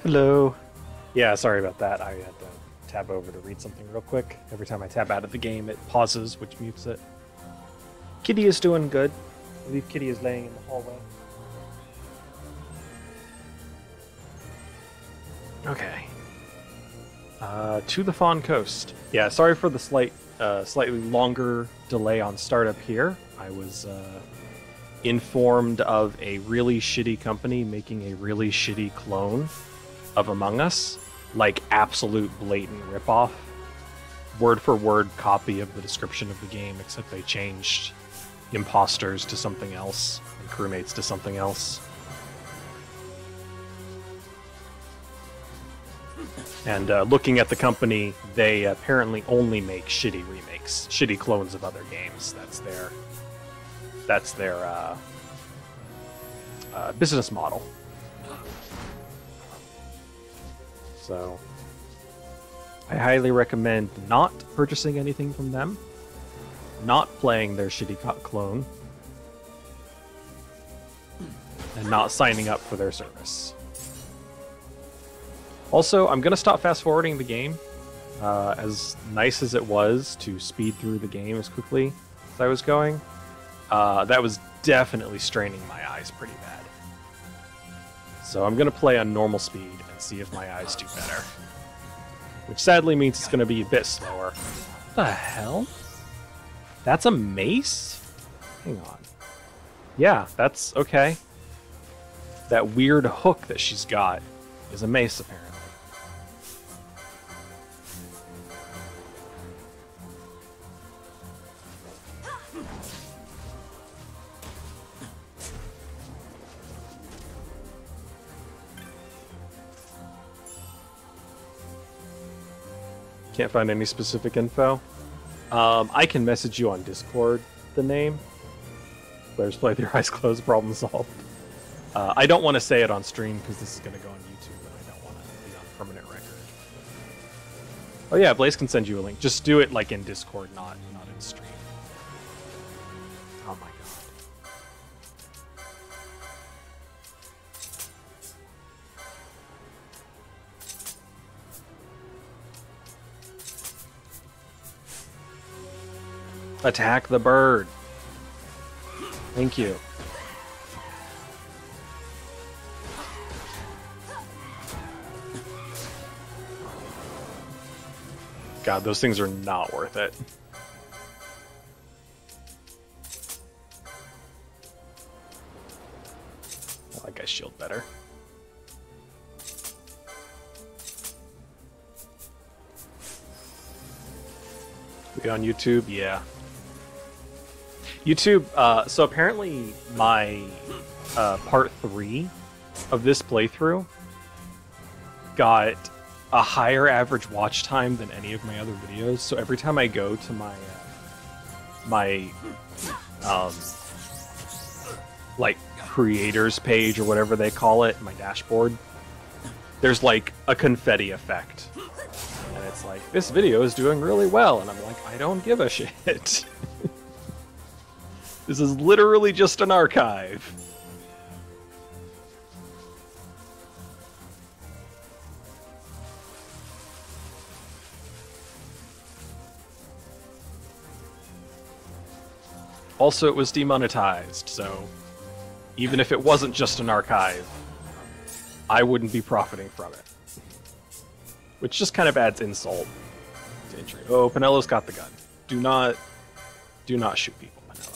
Hello. Yeah, sorry about that. I had to tab over to read something real quick. Every time I tab out of the game, it pauses, which mutes it. Kitty is doing good. I believe Kitty is laying in the hallway. Okay. To the Fawn Coast. Yeah, sorry for the slightly longer delay on startup here. I was informed of a really shitty company making a really shitty clone of Among Us, like absolute blatant ripoff, word for word copy of the description of the game, except they changed imposters to something else and crewmates to something else. And looking at the company, they apparently only make shitty remakes, shitty clones of other games. That's their business model. So, I highly recommend not purchasing anything from them, not playing their shitty clone, and not signing up for their service. Also, I'm going to stop fast-forwarding the game. As nice as it was to speed through the game as quickly as I was going, that was definitely straining my eyes pretty bad. So I'm going to play on normal speed and see if my eyes do better. Which sadly means it's going to be a bit slower. What the hell? That's a mace? Hang on. Yeah, that's okay. That weird hook that she's got is a mace, apparently. Can't find any specific info. I can message you on Discord the name. Players play with your eyes closed, problem solved. I don't want to say it on stream because this is going to go on YouTube and I don't want to be on permanent record. Oh yeah, Blaze can send you a link. Just do it like in Discord, not in stream. Oh my god. Attack the bird. Thank you. God, those things are not worth it. I like I shield better. We on YouTube? Yeah. YouTube, so apparently my part 3 of this playthrough got a higher average watch time than any of my other videos. So every time I go to my like creators page or whatever they call it, my dashboard, there's like a confetti effect. And it's like, this video is doing really well. And I'm like, I don't give a shit. This is literally just an archive. Also, it was demonetized, so even if it wasn't just an archive, I wouldn't be profiting from it. Which just kind of adds insult to injury. Oh, Penello's got the gun. Do not shoot people, Penello.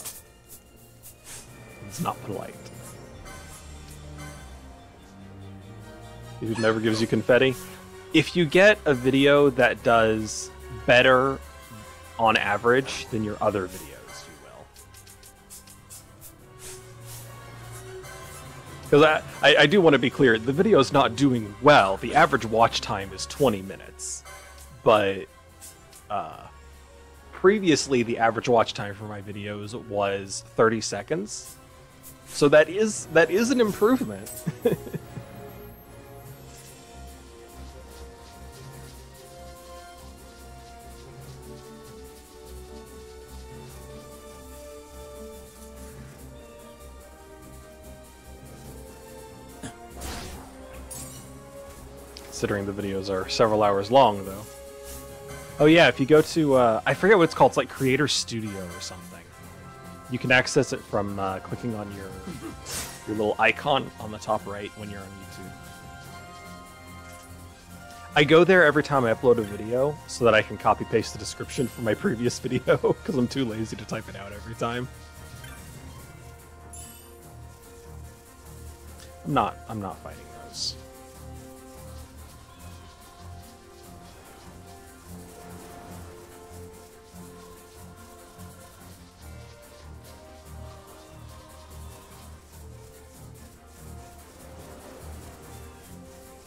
It's not polite. It never gives you confetti. If you get a video that does better on average than your other videos, you will. Because I do want to be clear, the video is not doing well. The average watch time is 20 minutes. But previously, the average watch time for my videos was 30 seconds. So that is an improvement. considering the videos are several hours long, though. Oh yeah, if you go to, I forget what it's called, it's like Creator Studio or something. You can access it from clicking on your little icon on the top right when you're on YouTube. I go there every time I upload a video so that I can copy-paste the description from my previous video, because I'm too lazy to type it out every time. I'm not fighting those.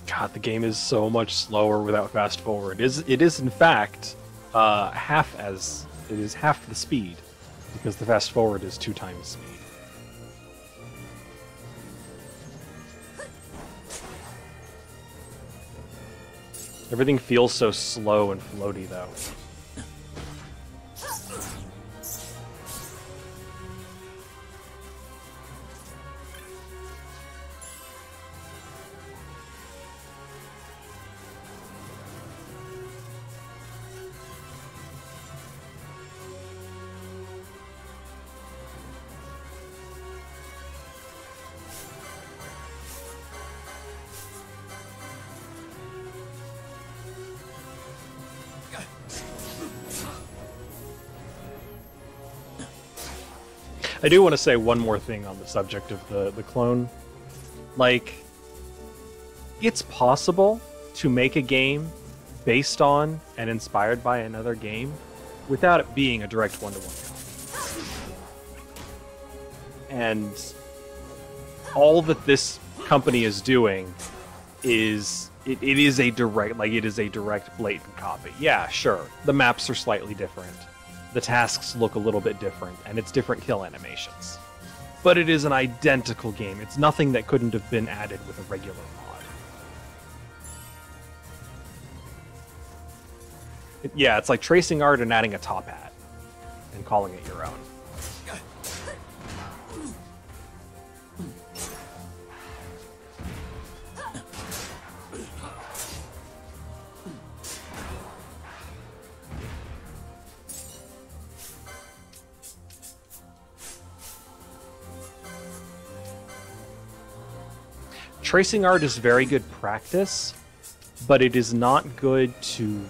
God, the game is so much slower without fast forward. It is in fact half the speed, because the fast forward is 2 times speed. Everything feels so slow and floaty, though. I do want to say one more thing on the subject of the clone. Like, it's possible to make a game based on and inspired by another game without it being a direct one-to-one copy. And all that this company is doing is it is a direct, blatant copy. Yeah, sure. The maps are slightly different. The tasks look a little bit different, and it's different kill animations. But it is an identical game. It's nothing that couldn't have been added with a regular mod. Yeah, it's like tracing art and adding a top hat, and calling it your own. Tracing art is very good practice, but it is not good to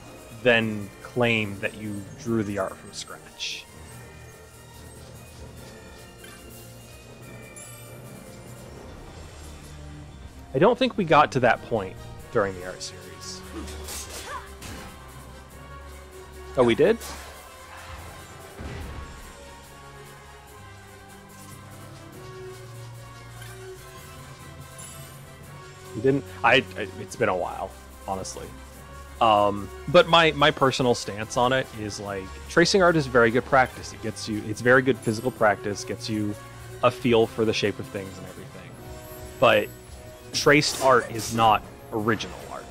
then claim that you drew the art from scratch. I don't think we got to that point during the art series. Oh, we did? We didn't. It's been a while, honestly. But my personal stance on it is like tracing art is very good practice. It's very good physical practice, gets you a feel for the shape of things and everything. But traced art is not original art.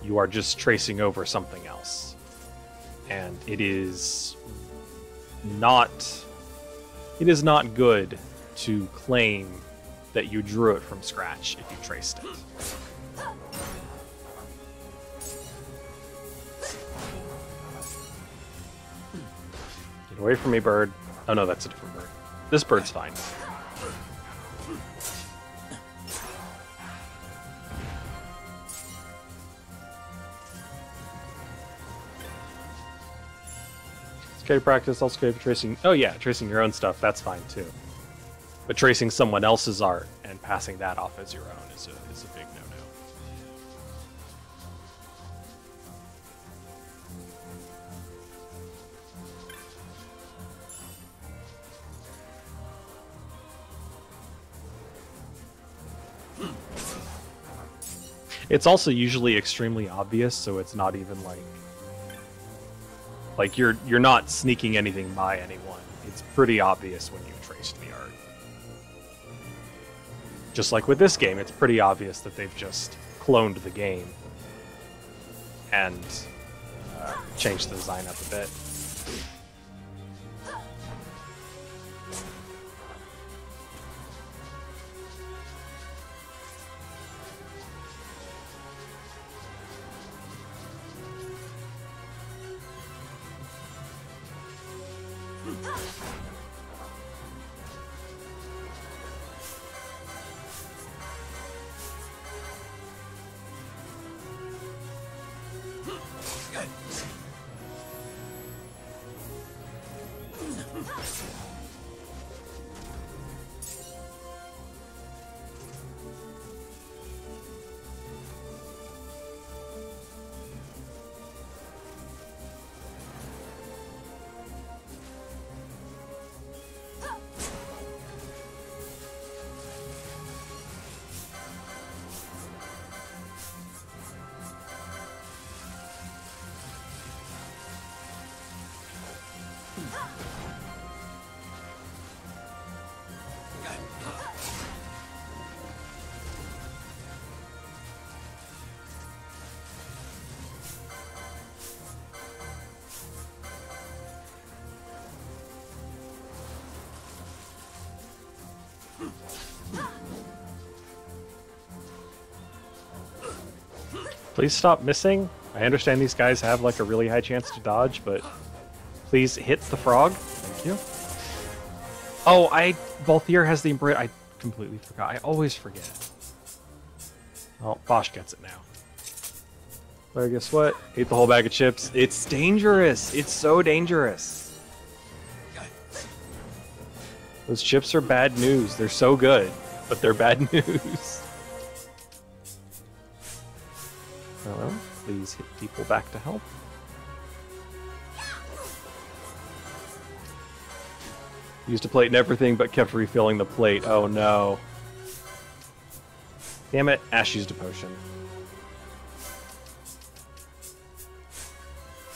You are just tracing over something else. And it is not good to claim that you drew it from scratch if you traced it. Get away from me, bird. Oh no, that's a different bird. This bird's fine. It's okay to practice, also okay for tracing. Oh yeah, tracing your own stuff, that's fine too. But tracing someone else's art and passing that off as your own is a big no-no. It's also usually extremely obvious, so it's not even like you're not sneaking anything by anyone. It's pretty obvious when you've traced the art. Just like with this game, it's pretty obvious that they've just cloned the game and changed the design up a bit. Please stop missing. I understand these guys have like a really high chance to dodge, but please hit the frog. Thank you. Oh, Balthier has the embroidery. I completely forgot. I always forget. Well, Bosch gets it now. But guess what? Ate the whole bag of chips. It's dangerous. It's so dangerous. Those chips are bad news. They're so good, but they're bad news. Hello? Please hit people back to help. Used a plate and everything, but kept refilling the plate. Oh no. Damn it, Ash used a potion.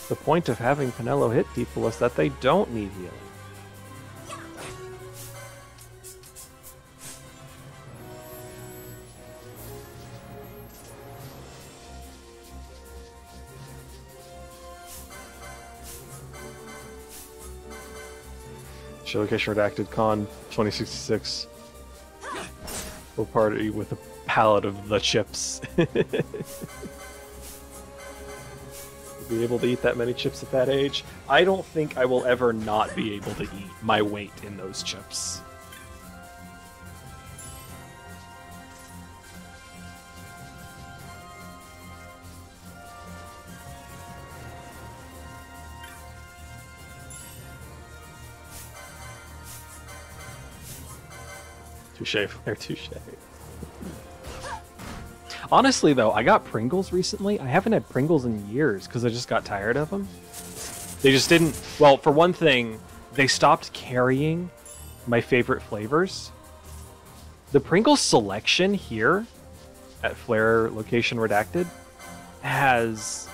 The point of having Penelo hit people is that they don't need healing. Show location redacted con 2066. We'll party with a pallet of the chips. Be able to eat that many chips at that age? I don't think I will ever not be able to eat my weight in those chips. Touche, they're touche. Honestly, though, I got Pringles recently. I haven't had Pringles in years because I just got tired of them. They just didn't... Well, for one thing, they stopped carrying my favorite flavors. The Pringles selection here at Flare Location Redacted has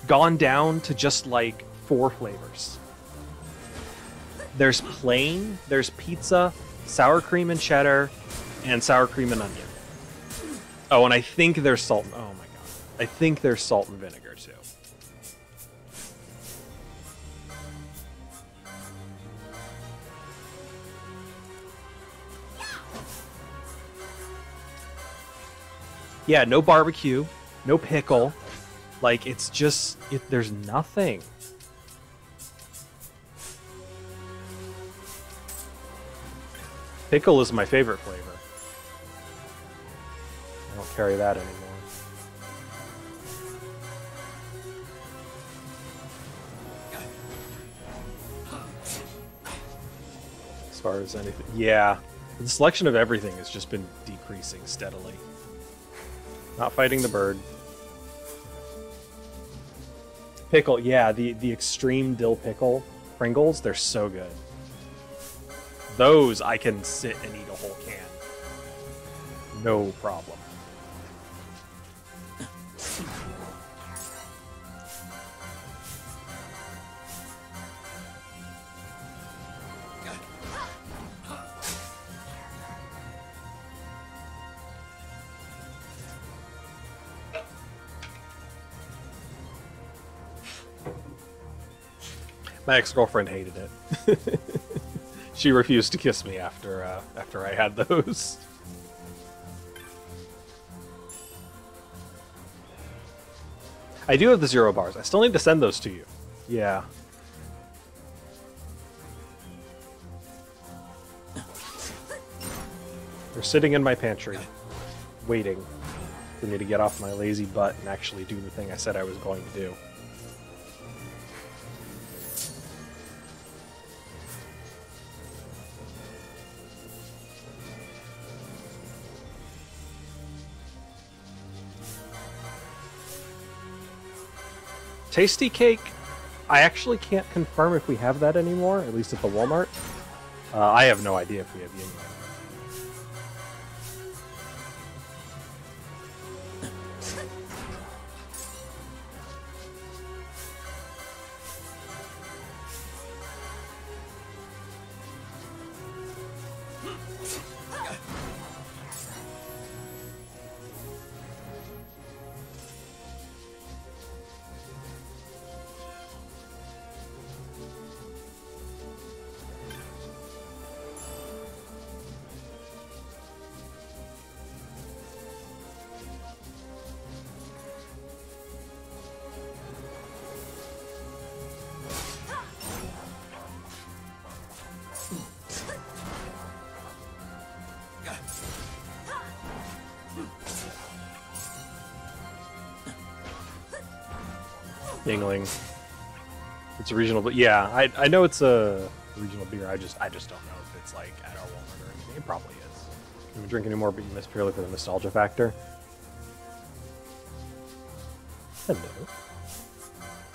gone down to just like 4 flavors. There's plain, there's pizza, sour cream and cheddar, and sour cream and onion. Oh, and I think there's salt. Oh my god. I think there's salt and vinegar too. Yeah, no barbecue, no pickle. Like, it's just, there's nothing. Pickle is my favorite flavor. I don't carry that anymore. As far as anything, yeah. The selection of everything has just been decreasing steadily. Not fighting the bird. Pickle, yeah, the extreme dill pickle Pringles, they're so good. Those I can sit and eat a whole can. No problem. My ex-girlfriend hated it. She refused to kiss me after I had those. I do have the 0 bars. I still need to send those to you. Yeah. They're sitting in my pantry, waiting for me to get off my lazy butt and actually do the thing I said I was going to do. Tasty Cake, I actually can't confirm if we have that anymore, at least at the Walmart. I have no idea if we have Yin. Yingling. It's a regional, but yeah, I know it's a regional beer. I just don't know if it's like at our Walmart or anything. It probably is. You don't drink anymore, but you miss purely for the nostalgia factor. Hello.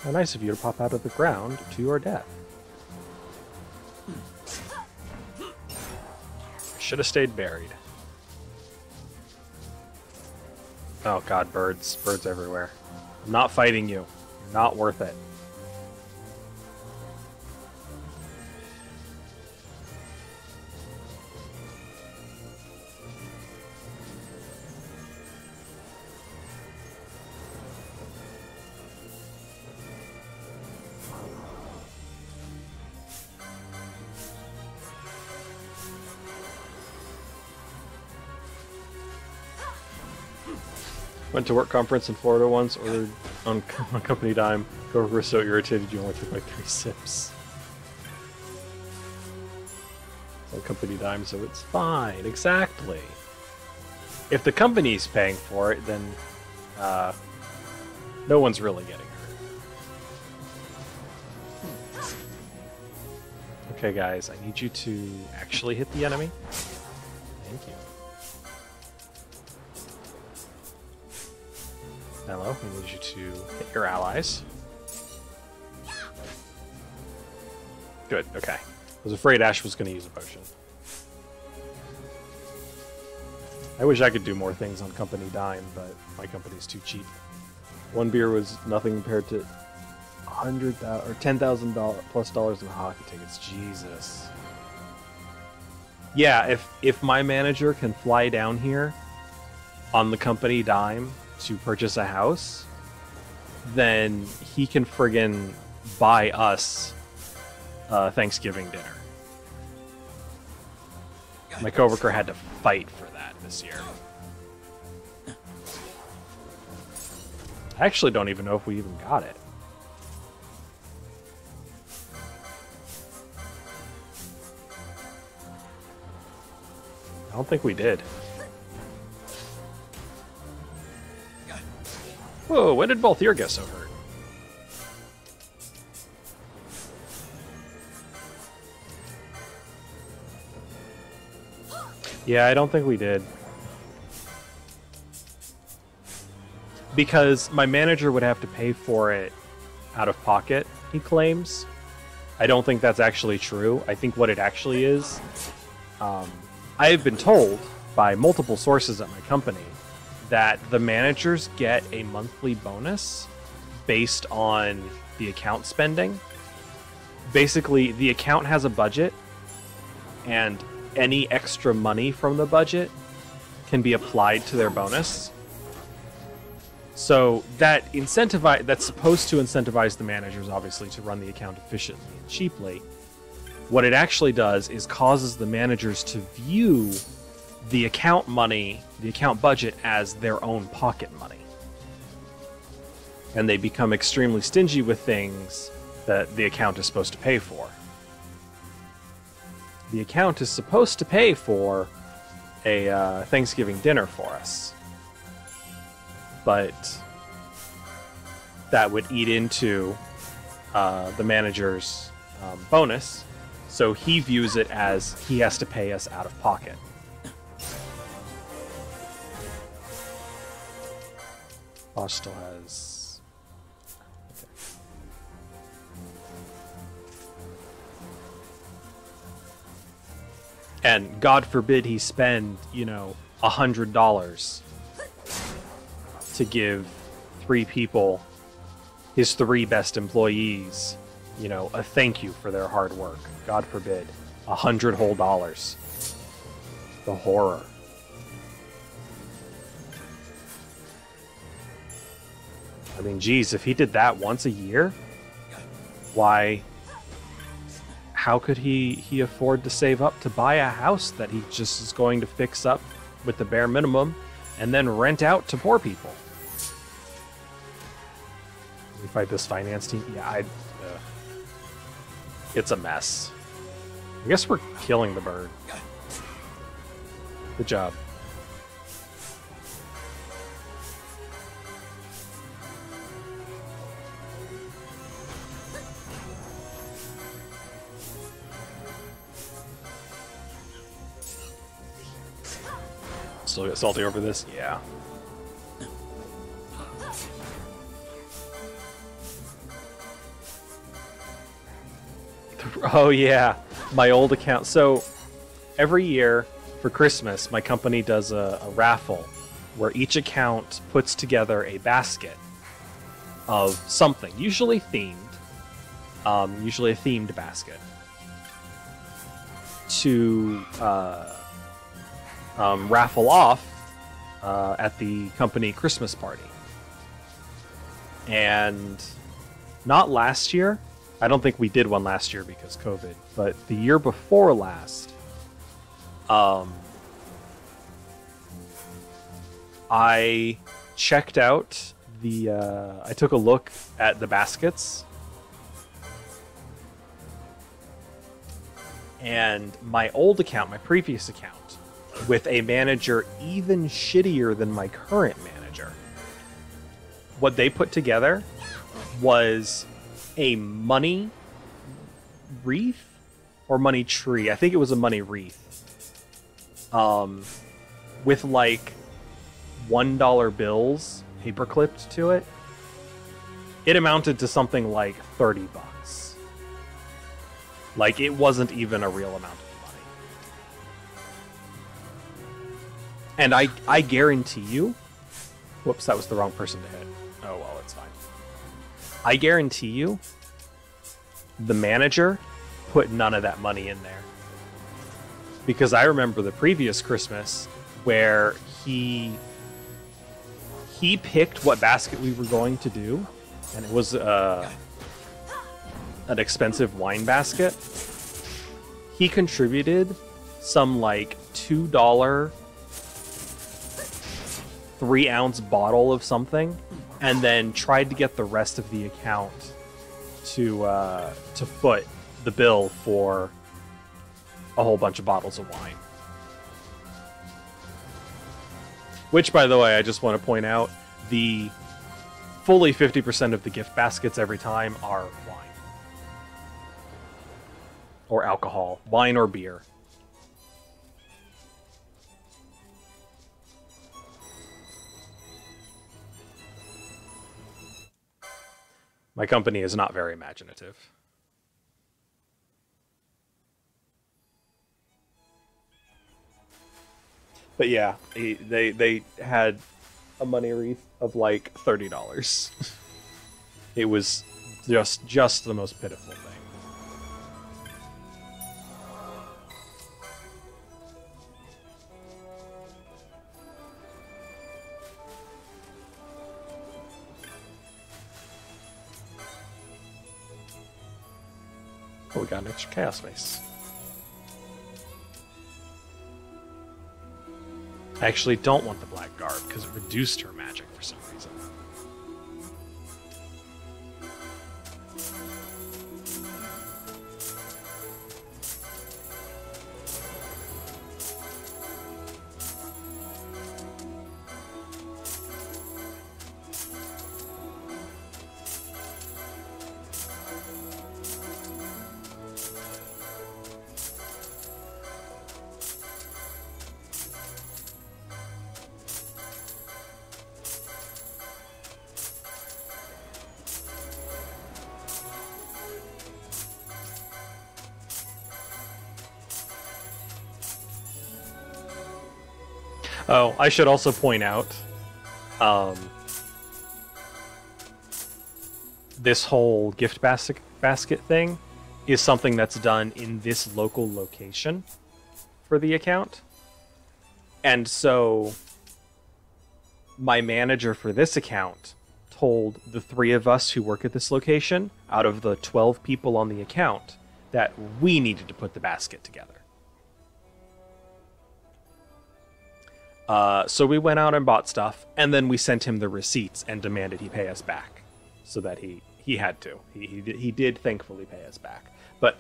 How nice of you to pop out of the ground to your death. Should have stayed buried. Oh god, birds. Birds everywhere. I'm not fighting you. You're not worth it. Went to work conference in Florida once, ordered on company dime. Coworker was so irritated you only took like 3 sips. It's on company dime, so it's fine. Exactly. If the company's paying for it, then no one's really getting hurt. Okay, guys, I need you to actually hit the enemy. Thank you. Hello, I need you to hit your allies. Good, okay. I was afraid Ash was going to use a potion. I wish I could do more things on company dime, but my company's too cheap. One beer was nothing compared to $100,000 or $10,000 plus dollars in hockey tickets. Jesus. Yeah, if my manager can fly down here on the company dime to purchase a house, then he can friggin' buy us Thanksgiving dinner. My coworker had to fight for that this year. I actually don't even know if we even got it. I don't think we did. Whoa, when did Balthier get so hurt? Yeah, I don't think we did. Because my manager would have to pay for it out of pocket, he claims. I don't think that's actually true. I think what it actually is, I have been told by multiple sources at my company that the managers get a monthly bonus based on the account spending. Basically, the account has a budget, and any extra money from the budget can be applied to their bonus. So that's supposed to incentivize the managers, obviously, to run the account efficiently and cheaply. What it actually does is causes the managers to view the account money, the account budget, as their own pocket money. And they become extremely stingy with things that the account is supposed to pay for. The account is supposed to pay for a Thanksgiving dinner for us. But that would eat into the manager's bonus, so he views it as he has to pay us out of pocket. Bosch still has... Okay. And God forbid he spend, $100 to give 3 people, his 3 best employees, a thank you for their hard work. God forbid. $100 whole dollars. The horror. I mean, geez, if he did that once a year, why? How could he afford to save up to buy a house that he just is going to fix up with the bare minimum and then rent out to poor people? We fight this finance team? Yeah, it's a mess. I guess we're killing the bird. Good job. Still get salty over this? Yeah. Oh yeah, my old account. So every year for Christmas, my company does a raffle where each account puts together a basket of something, usually themed, usually a themed basket, to raffle off at the company Christmas party. And not last year. I don't think we did one last year because COVID, but the year before last, I checked out the, I took a look at the baskets, and my old account, my previous account, with a manager even shittier than my current manager, what they put together was a money wreath or money tree. I think it was a money wreath. With like $1 bills paper clipped to it. It amounted to something like $30. Like, it wasn't even a real amount of money. And I guarantee you... Whoops, that was the wrong person to hit. Oh well, it's fine. I guarantee you, the manager put none of that money in there. Because I remember the previous Christmas where he picked what basket we were going to do, and it was an expensive wine basket. He contributed some like $2 3-ounce bottle of something, and then tried to get the rest of the account to foot the bill for a whole bunch of bottles of wine. Which, by the way, I just want to point out, the fully 50% of the gift baskets every time are wine. Or alcohol. Wine or beer. My company is not very imaginative. But yeah, they had a money wreath of like $30. It was just the most pitiful thing. Oh, we got an extra chaos mace. I actually don't want the black garb because it reduced her magic for some reason. Oh, I should also point out, this whole gift basket thing is something that's done in this local location for the account. And so my manager for this account told the 3 of us who work at this location, out of the 12 people on the account, that we needed to put the basket together. So we went out and bought stuff, and then we sent him the receipts and demanded he pay us back. So that he had to. He did thankfully pay us back. But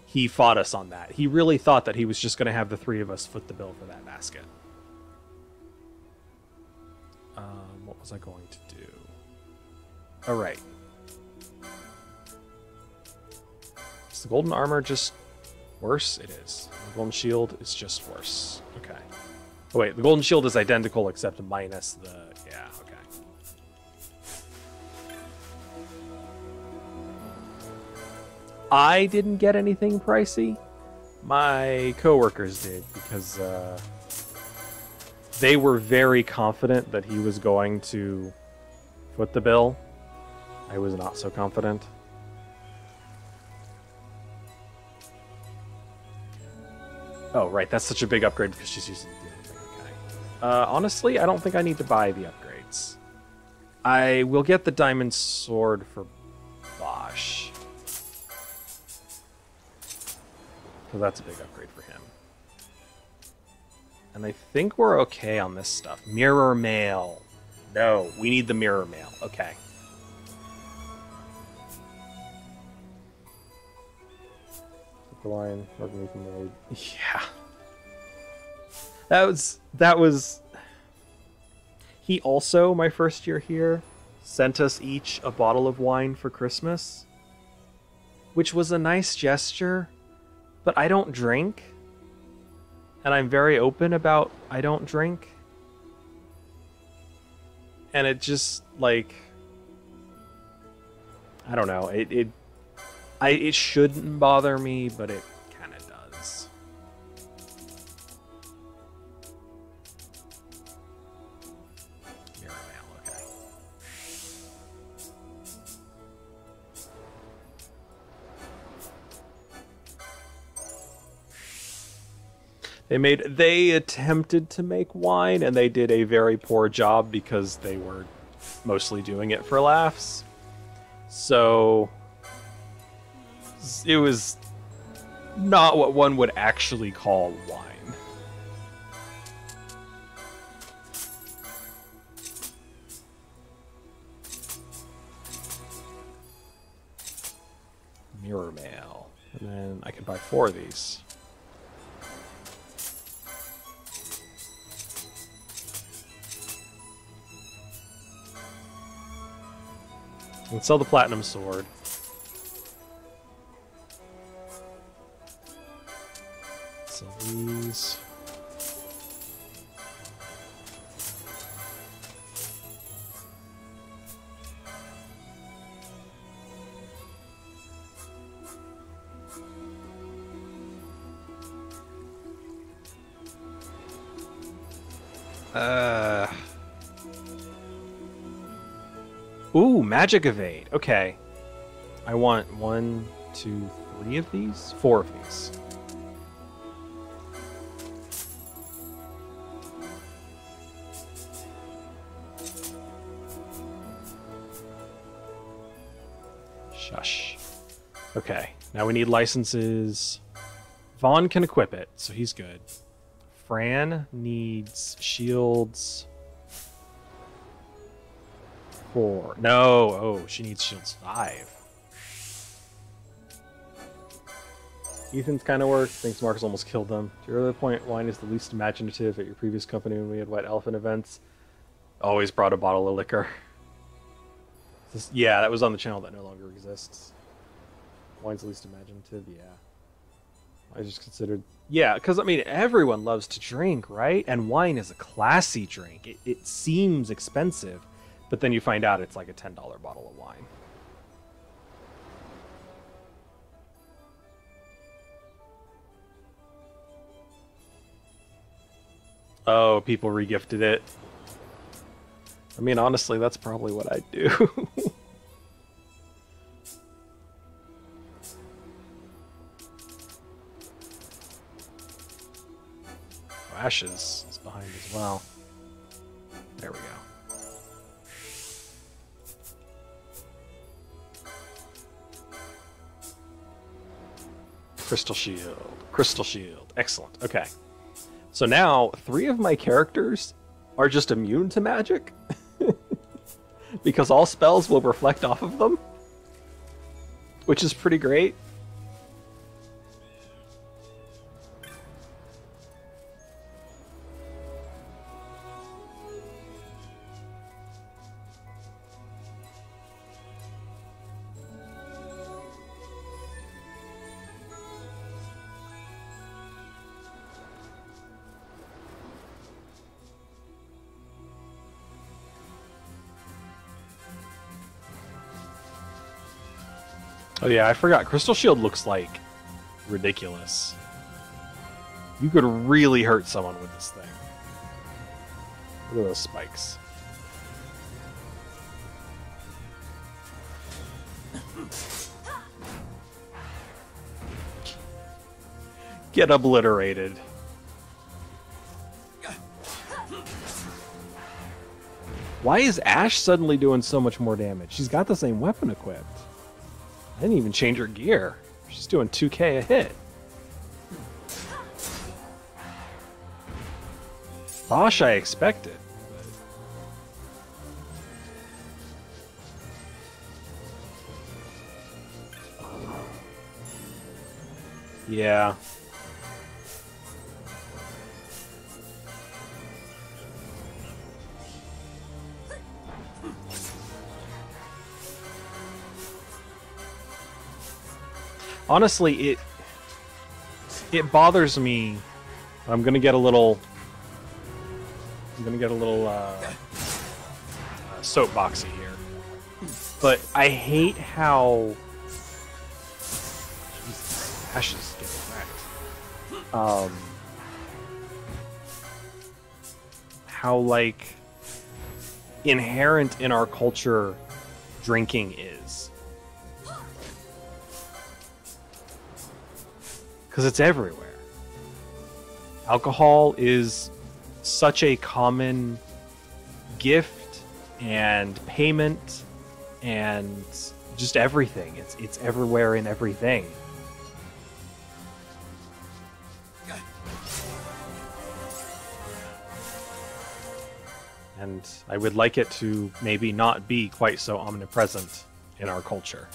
he fought us on that. He really thought that he was just going to have the 3 of us foot the bill for that basket. What was I going to do? Alright. Is the golden armor just worse? It is. The golden shield is just worse. Okay. Oh, wait, the golden shield is identical except minus the... Yeah, okay. I didn't get anything pricey. My coworkers did because they were very confident that he was going to foot the bill. I was not so confident. Oh, right, that's such a big upgrade because she's using the other thing. Okay. Honestly, I don't think I need to buy the upgrades. I will get the diamond sword for Bosch. So that's a big upgrade for him. And I think we're okay on this stuff. Mirror mail. No, we need the mirror mail. Okay. Line, yeah. That was he also, my first year here, sent us each a bottle of wine for Christmas, which was a nice gesture, but I don't drink. And I'm very open about I don't drink. And it just, like, I don't know, it shouldn't bother me, but it kind of does. Mirror mail, okay. They attempted to make wine, and they did a very poor job because they were mostly doing it for laughs. So it was not what one would actually call wine. Mirror mail. And then I could buy 4 of these. And sell the platinum sword. So these. Ooh, magic evade. Okay. I want 1, 2, 3 of these? 4 of these. Shush. Okay, now we need licenses. Vaughn can equip it, so he's good. Fran needs shields. 4. No, oh, she needs shields 5. Ethan's kind of worked. Thinks Marcus almost killed them. To your other point, wine is the least imaginative at your previous company when we had White Elephant events. Always brought a bottle of liquor. Yeah, that was on the channel that no longer exists. Wine's the least imaginative, yeah. I just considered... Yeah, because, I mean, everyone loves to drink, right? And wine is a classy drink. It seems expensive, but then you find out it's like a $10 bottle of wine. Oh, people regifted it. I mean, honestly, that's probably what I'd do. Ashes is behind as well. There we go. Crystal shield. Crystal shield. Excellent. Okay. So now 3 of my characters are just immune to magic. Because all spells will reflect off of them. Which is pretty great. Oh yeah, I forgot. Crystal Shield looks like ridiculous. You could really hurt someone with this thing. Look at those spikes. Get obliterated. Why is Ashe suddenly doing so much more damage? She's got the same weapon equipped. I didn't even change her gear. She's doing 2k a hit. Bosh I expected. Yeah. Honestly, it bothers me. I'm gonna get a little soapboxy here, but I hate how Ashe is getting wrecked. How like inherent in our culture drinking is. Because it's everywhere. Alcohol is such a common gift and payment and just everything. It's everywhere in everything. And I would like it to maybe not be quite so omnipresent in our culture.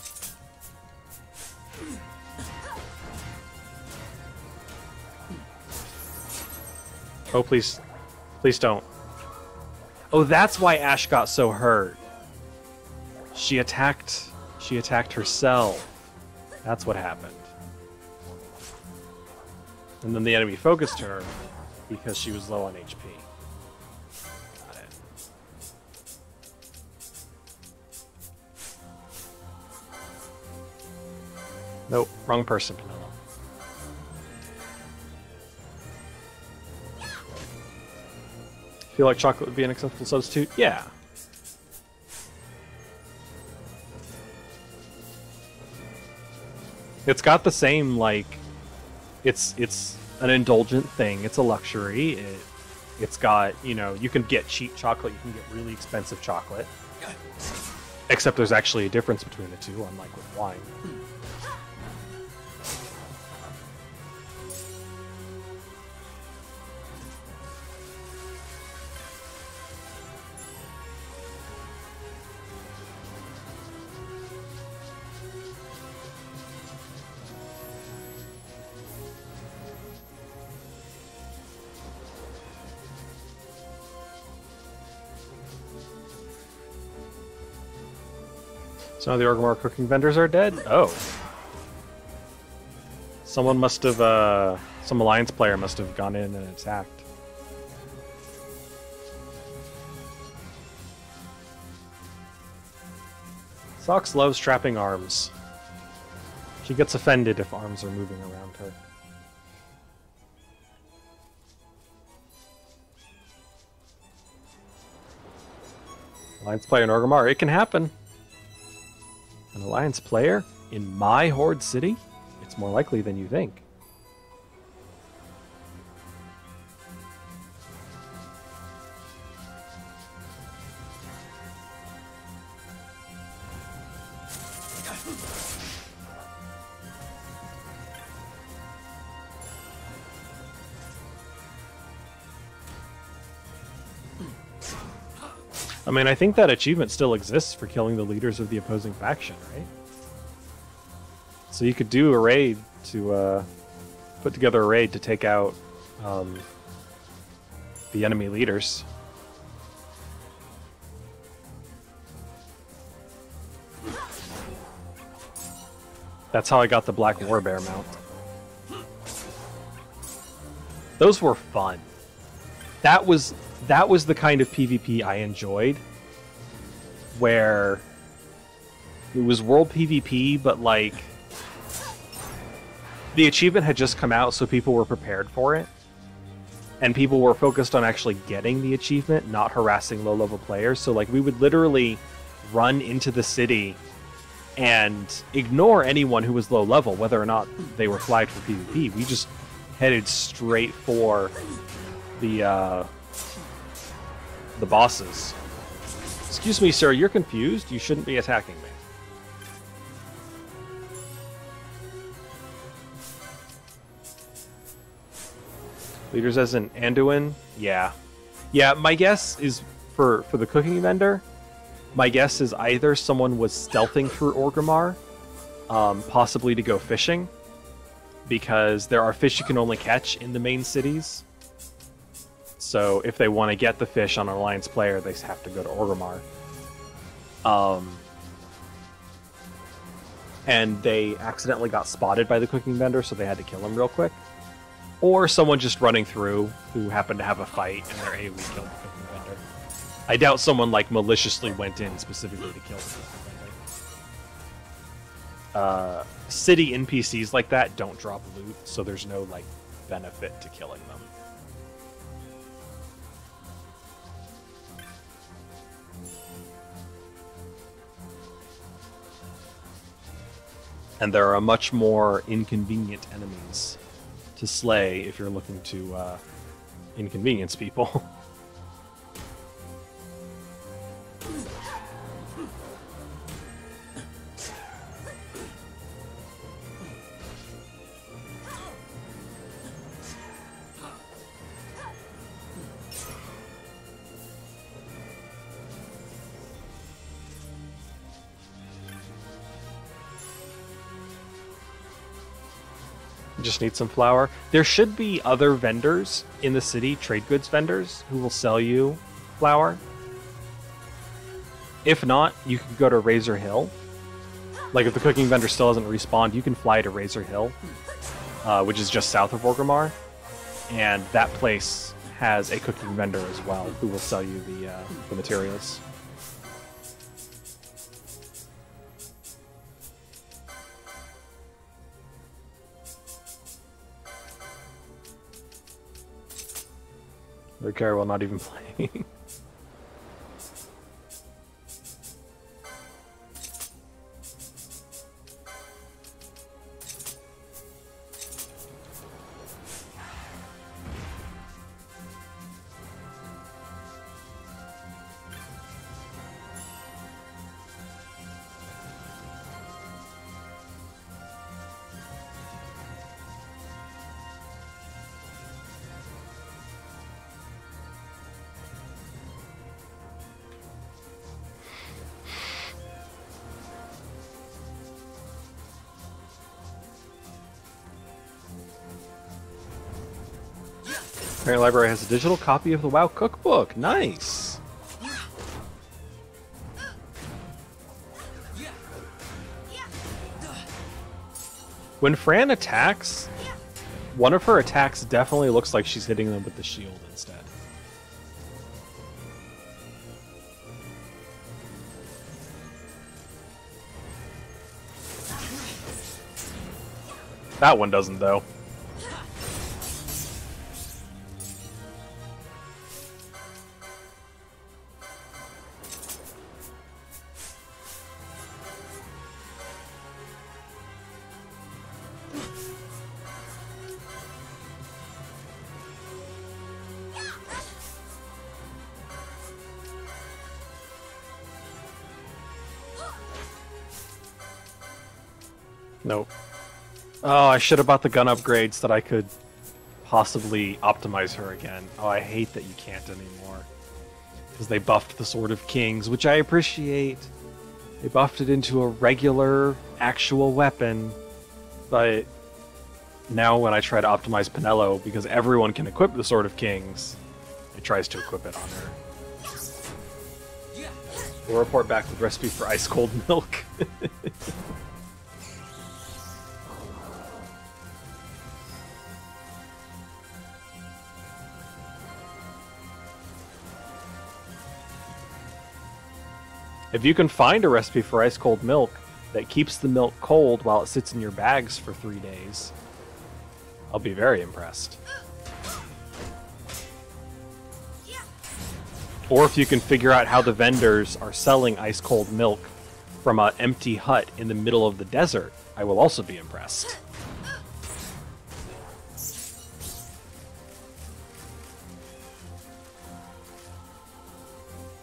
Oh, please. Please don't. Oh, that's why Ashe got so hurt. She attacked herself. That's what happened. And then the enemy focused her because she was low on HP. Got it. Nope, wrong person, Penelo. Feel like chocolate would be an acceptable substitute? Yeah. It's got the same, like, it's an indulgent thing. It's a luxury. It's got, you know, you can get cheap chocolate, you can get really expensive chocolate. Except there's actually a difference between the two, unlike with wine. Some of the Orgrimmar cooking vendors are dead? Oh. Someone must have, some Alliance player must have gone in and attacked. Sox loves trapping arms. She gets offended if arms are moving around her. Alliance player in Orgrimmar, it can happen. An Alliance player in my Horde city? It's more likely than you think. I mean, I think that achievement still exists for killing the leaders of the opposing faction, right? So you could do a raid to put together a raid to take out the enemy leaders. That's how I got the Black Warbear mount. Those were fun. That was the kind of PvP I enjoyed, where It was world PvP, but like the achievement had just come out, so people were prepared for it. And people were focused on actually getting the achievement, not harassing low-level players. So like we would literally run into the city and ignore anyone who was low level, whether or not they were flagged for PvP. We just headed straight for the bosses. Excuse me, sir, you're confused. You shouldn't be attacking me. Leaders as in Anduin? Yeah. Yeah, my guess is for the cooking vendor, my guess is either someone was stealthing through Orgrimmar, possibly to go fishing, because there are fish you can only catch in the main cities. So if they want to get the fish on an Alliance player, they have to go to Orgrimmar. And they accidentally got spotted by the cooking vendor, so they had to kill him real quick. Or someone just running through who happened to have a fight and their AoE killed the cooking vendor. I doubt someone like maliciously went in specifically to kill the cooking vendor. City NPCs like that don't drop loot, so there's no like benefit to killing them. And there are much more inconvenient enemies to slay if you're looking to inconvenience people. Just need some flour. There should be other vendors in the city, trade goods vendors, who will sell you flour. If not, you can go to Razor Hill. Like, if the cooking vendor still hasn't respawned, you can fly to Razor Hill, which is just south of Orgrimmar. And that place has a cooking vendor as well, who will sell you the materials. Very carry while not even playing. Parent Library has a digital copy of the WoW cookbook. Nice! When Fran attacks, one of her attacks definitely looks like she's hitting them with the shield instead. That one doesn't, though. Nope. Oh, I should have bought the gun upgrades that I could possibly optimize her again. Oh, I hate that you can't anymore. Because they buffed the Sword of Kings, which I appreciate. They buffed it into a regular, actual weapon. But now when I try to optimize Pinello, because everyone can equip the Sword of Kings, it tries to equip it on her. We'll report back with recipe for ice cold milk. If you can find a recipe for ice cold milk, that keeps the milk cold while it sits in your bags for 3 days, I'll be very impressed. Or if you can figure out how the vendors are selling ice-cold milk from an empty hut in the middle of the desert, I will also be impressed.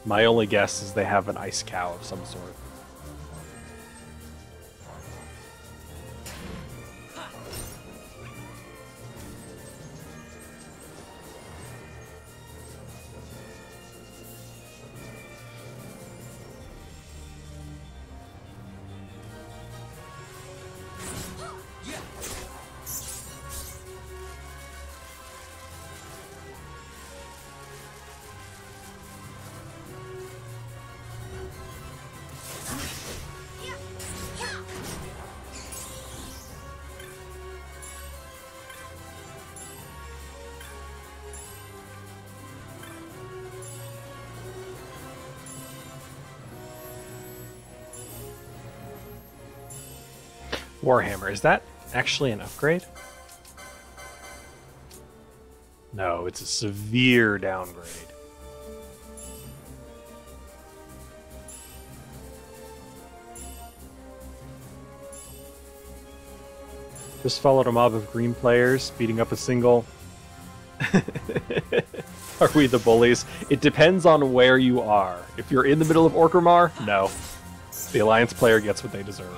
My only guess is they have an ice cow of some sort. Warhammer, is that actually an upgrade? No, it's a severe downgrade. Just followed a mob of green players, beating up a single. Are we the bullies? It depends on where you are. If you're in the middle of Orgrimmar, no. The Alliance player gets what they deserve.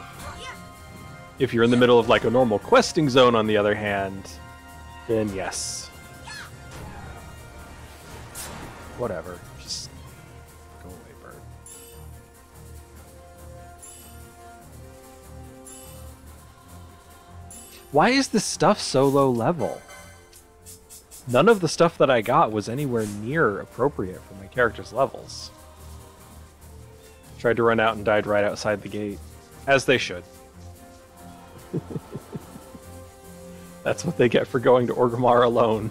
If you're in the middle of like a normal questing zone, on the other hand, then yes. Whatever. Just go away, bird. Why is this stuff so low level? None of the stuff that I got was anywhere near appropriate for my character's levels. Tried to run out and died right outside the gate. As they should. That's what they get for going to Orgrimmar alone.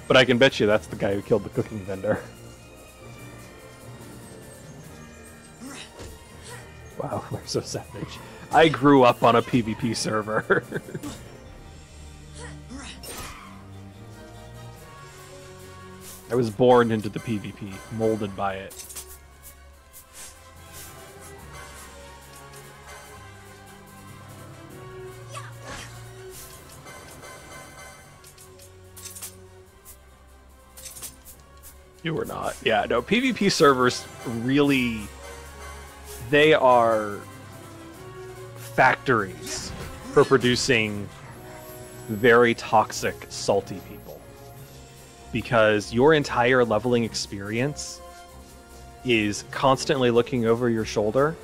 But I can bet you that's the guy who killed the cooking vendor. Wow, we're so savage. I grew up on a PvP server. I was born into the PvP, molded by it. You were not. Yeah, no, PvP servers really... They are factories for producing very toxic, salty people. Because your entire leveling experience is constantly looking over your shoulder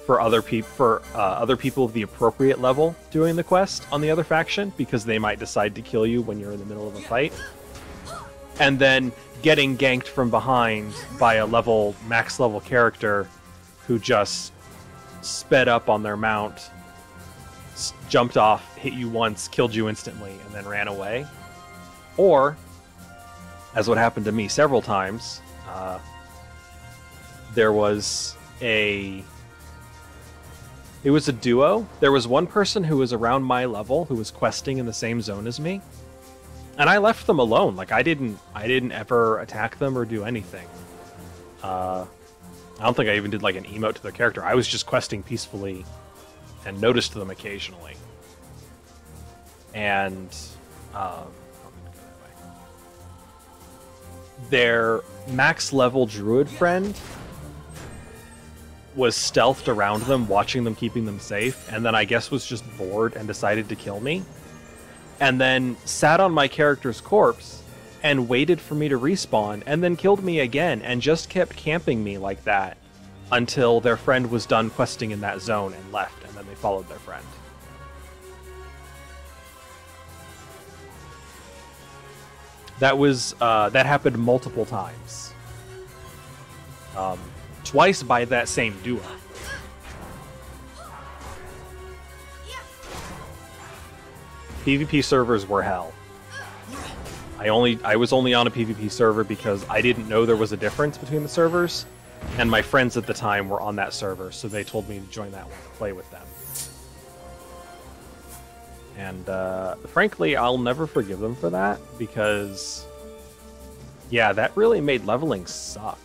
for other people of the appropriate level doing the quest on the other faction, because they might decide to kill you when you're in the middle of a fight. And then getting ganked from behind by a max level character who just sped up on their mount, jumped off, hit you once, killed you instantly, and then ran away. Or, as what happened to me several times, there was a duo. There was one person who was around my level who was questing in the same zone as me. And I left them alone. Like I didn't ever attack them or do anything. I don't think I even did like an emote to their character. I was just questing peacefully and noticed them occasionally. And their max level druid friend was stealthed around them, watching them, keeping them safe, and then I guess was just bored and decided to kill me. And then sat on my character's corpse and waited for me to respawn, and then killed me again, and just kept camping me like that until their friend was done questing in that zone and left, and then they followed their friend. That happened multiple times. Twice by that same duo. PvP servers were hell. I was only on a PvP server because I didn't know there was a difference between the servers. And my friends at the time were on that server, so they told me to join that one to play with them. And frankly, I'll never forgive them for that, because, yeah, that really made leveling suck.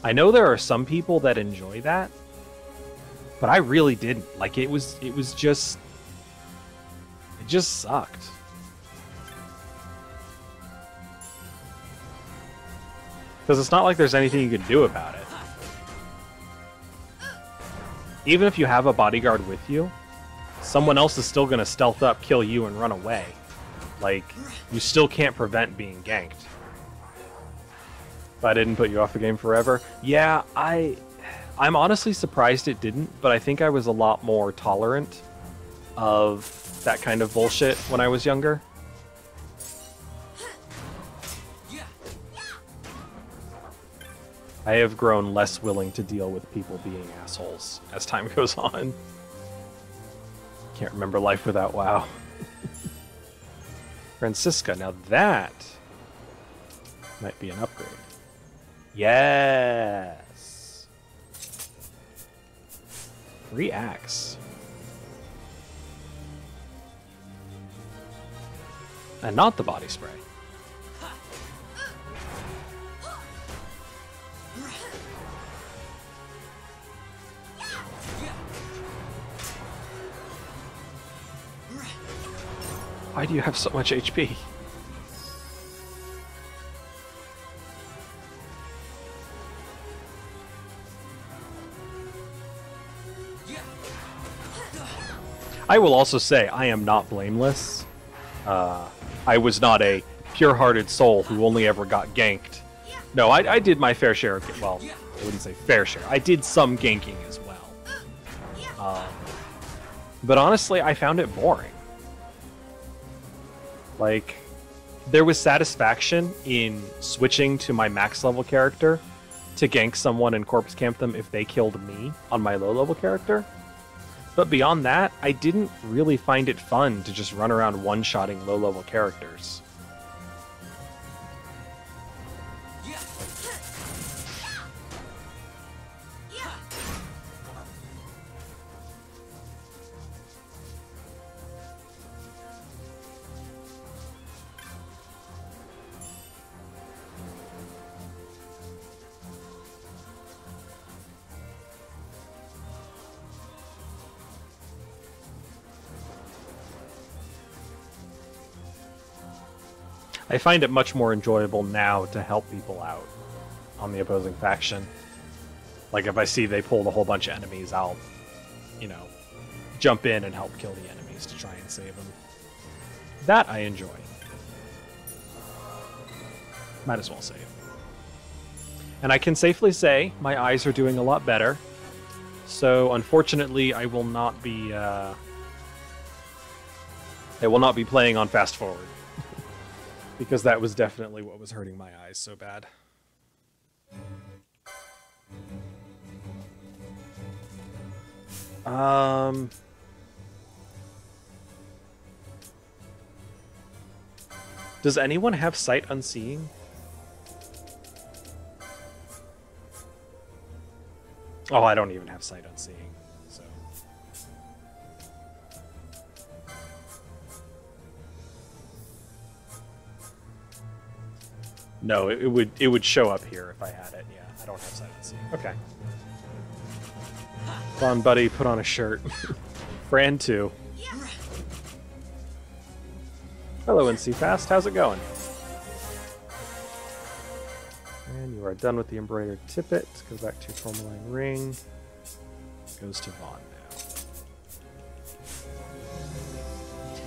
I know there are some people that enjoy that, but I really didn't. Like, it just sucked. Because it's not like there's anything you can do about it. Even if you have a bodyguard with you, someone else is still going to stealth up, kill you, and run away. Like, you still can't prevent being ganked. If I didn't put you off the game forever? Yeah, I'm honestly surprised it didn't, but I think I was a lot more tolerant of that kind of bullshit when I was younger. I have grown less willing to deal with people being assholes as time goes on. Can't remember life without WoW. Francisca, now that might be an upgrade. Yes! Free axe. And not the body spray. Why do you have so much HP? I will also say, I am not blameless. I was not a pure-hearted soul who only ever got ganked. No, I did my fair share of... Well, I wouldn't say fair share. I did some ganking as well. But honestly, I found it boring. Like, there was satisfaction in switching to my max level character to gank someone and corpse camp them if they killed me on my low level character. But beyond that, I didn't really find it fun to just run around one-shotting low level characters. I find it much more enjoyable now to help people out on the opposing faction. Like, if I see they pulled a whole bunch of enemies, I'll, you know, jump in and help kill the enemies to try and save them. That I enjoy. Might as well save. And I can safely say my eyes are doing a lot better. So, unfortunately, I will not be playing on fast forward. Because that was definitely what was hurting my eyes so bad. Does anyone have sight unseeing? Oh, I don't even have sight unseeing. So. No, it would show up here if I had it. Yeah, I don't have sight unseen. Okay. Come on, buddy, put on a shirt. Fran 2. Hello, NC Fast. How's it going? And you are done with the embroidered tippet. Go back to your tourmaline ring. Goes to Vaughn now.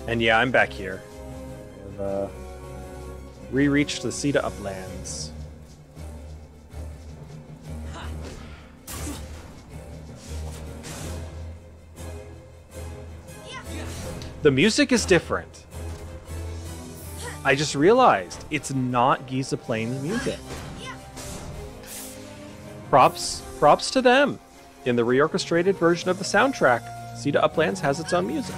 And yeah, I'm back here. I have, re-reached the Cedar Uplands. The music is different. I just realized it's not Giza Plains music. Props to them. In the reorchestrated version of the soundtrack, Cedar Uplands has its own music.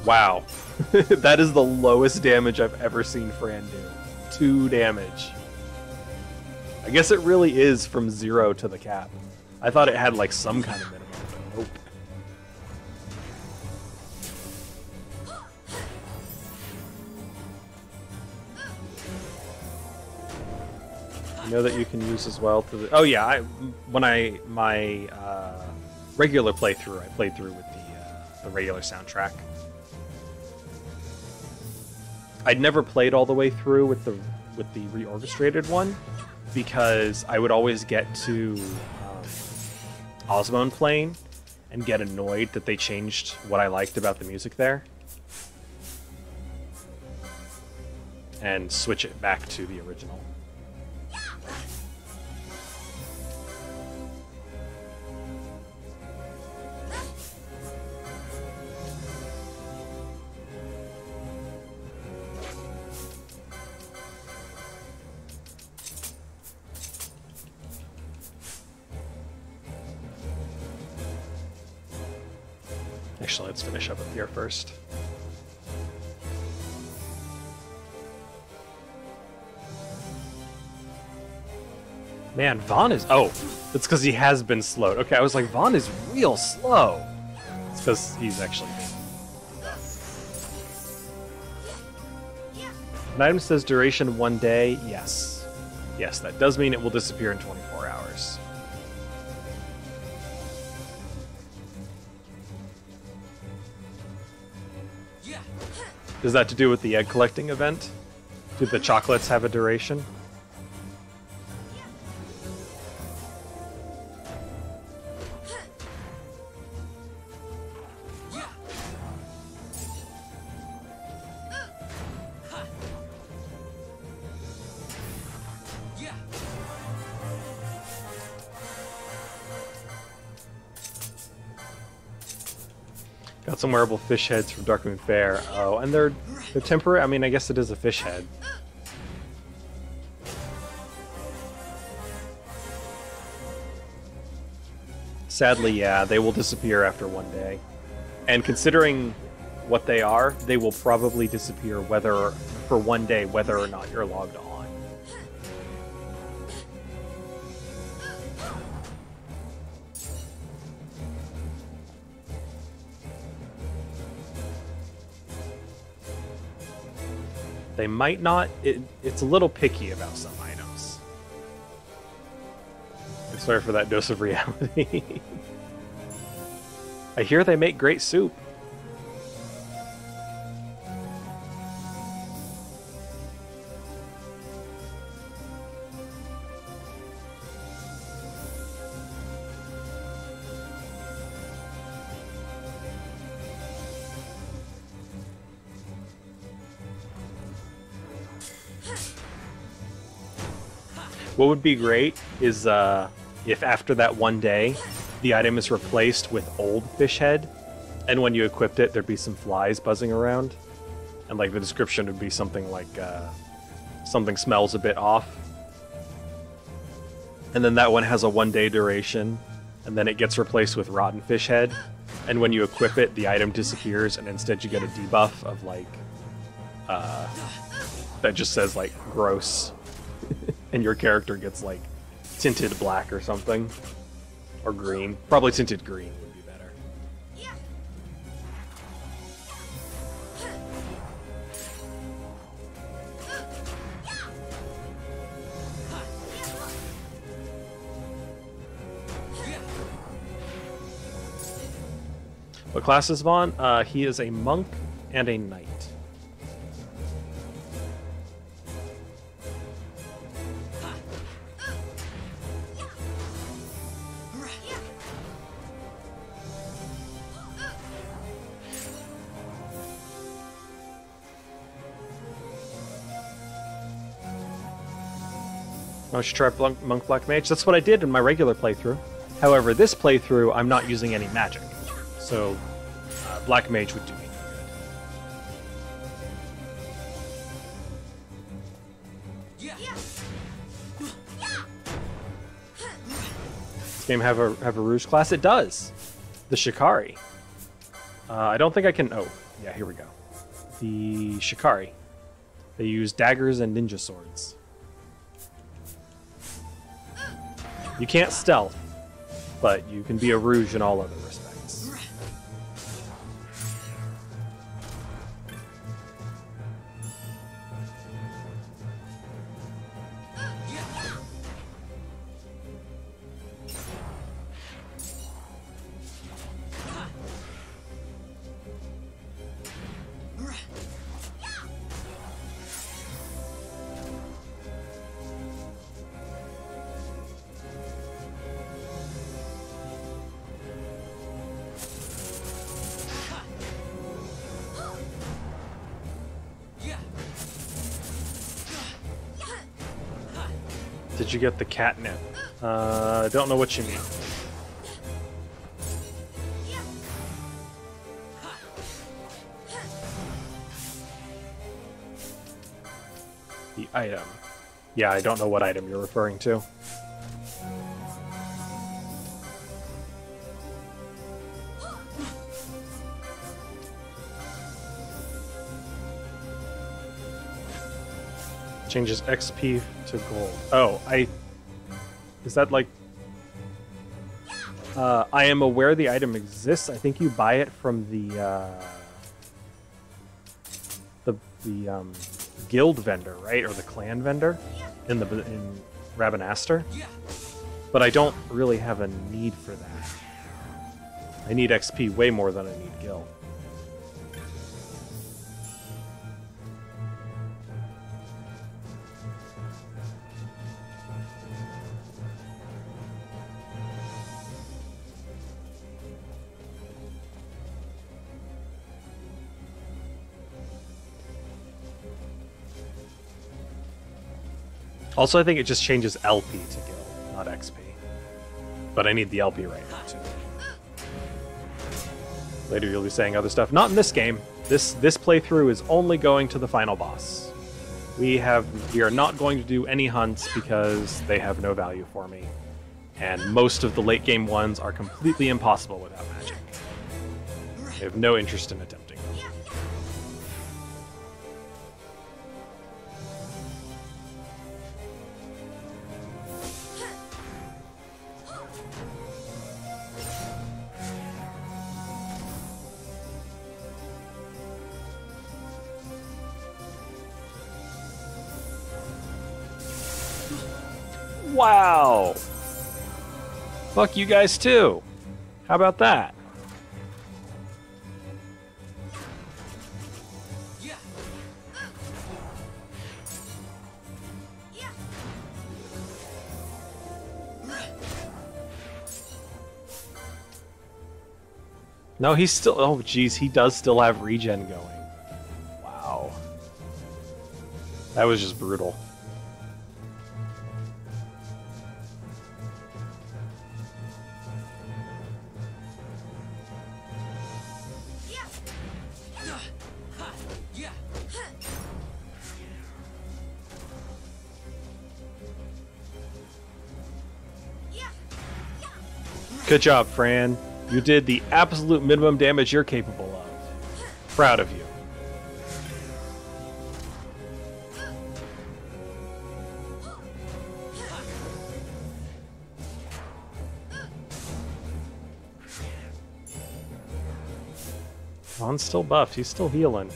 Wow. That is the lowest damage I've ever seen Fran do. 2 damage. I guess it really is from 0 to the cap. I thought it had like some kind of minimum, but nope. I know that you can use as well to the... Oh yeah, my regular playthrough, I played through with the regular soundtrack. I'd never played all the way through with the reorchestrated one because I would always get to Osmond playing and get annoyed that they changed what I liked about the music there and switch it back to the original. Actually, let's finish up here first. Man, Vaughn is... Oh, it's because he has been slowed. Okay, I was like, Vaughn is real slow. It's because he's actually... An item says duration 1 day. Yes. Yes, that does mean it will disappear in 24 hours. Is that to do with the egg collecting event? Do the chocolates have a duration? Got some wearable fish heads from Darkmoon Fair. Oh, and they're temporary. I mean, I guess it is a fish head. Sadly, yeah, they will disappear after 1 day. And considering what they are, they will probably disappear for 1 day, whether or not you're logged on. They might not. It's a little picky about some items. I'm sorry for that dose of reality. I hear they make great soup. What would be great is if after that 1 day, the item is replaced with old fish head, and when you equipped it, there'd be some flies buzzing around, and like the description would be something like something smells a bit off, and then that one has a 1 day duration, and then it gets replaced with rotten fish head, and when you equip it, the item disappears, and instead you get a debuff of like that just says like gross. And your character gets like tinted black or something, or green. Probably tinted green would be better. What class is Vaughn? He is a monk and a knight. Why don't you try Monk Black Mage? That's what I did in my regular playthrough. However, this playthrough, I'm not using any magic. So, Black Mage would do me good. This game have a Rouge class? It does! The Shikari. I don't think I can... Oh, yeah, here we go. the Shikari. They use daggers and ninja swords. You can't stealth, but you can be a rouge in all other respects. Did you get the catnip? I don't know what you mean. The item. Yeah, I don't know what item you're referring to. Changes XP to gold. Oh, is that like... I am aware the item exists. I think you buy it from the guild vendor, right? Or the clan vendor in Rabanaster. But I don't really have a need for that. I need XP way more than I need gil. Also, I think it just changes LP to gil, not XP. But I need the LP right now, too. Later you'll be saying other stuff. Not in this game. This playthrough is only going to the final boss. We are not going to do any hunts because they have no value for me. And most of the late game ones are completely impossible without magic. I have no interest in attempting them. Wow! Fuck you guys too! How about that? No, he's still... Oh, geez, he does still have regen going. Wow. That was just brutal. Good job, Fran. You did the absolute minimum damage you're capable of. Proud of you. Vaughn's still buffed. He's still healing.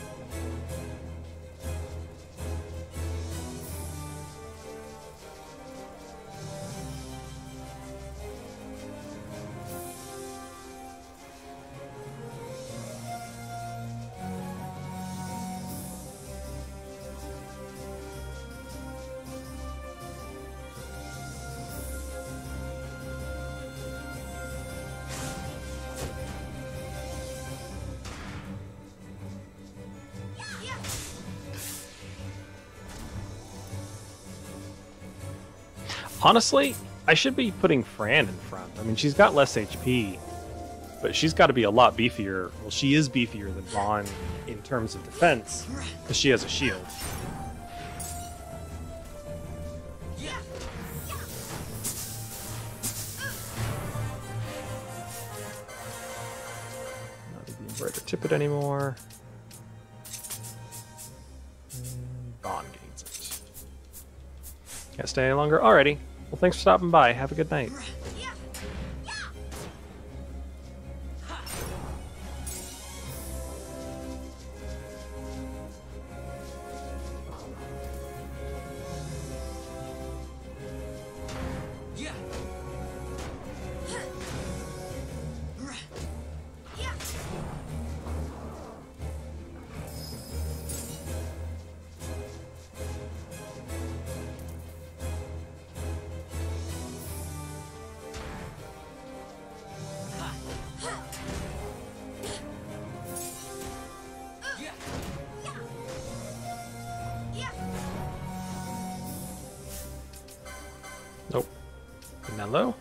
Honestly, I should be putting Fran in front. I mean, she's got less HP, but she's got to be a lot beefier. Well, she is beefier than Vaughn in terms of defense, because she has a shield. Not the Embroider Tippet anymore. gone gains it. Can't stay any longer? Alrighty. Well, thanks for stopping by. Have a good night. Nope. Mellow.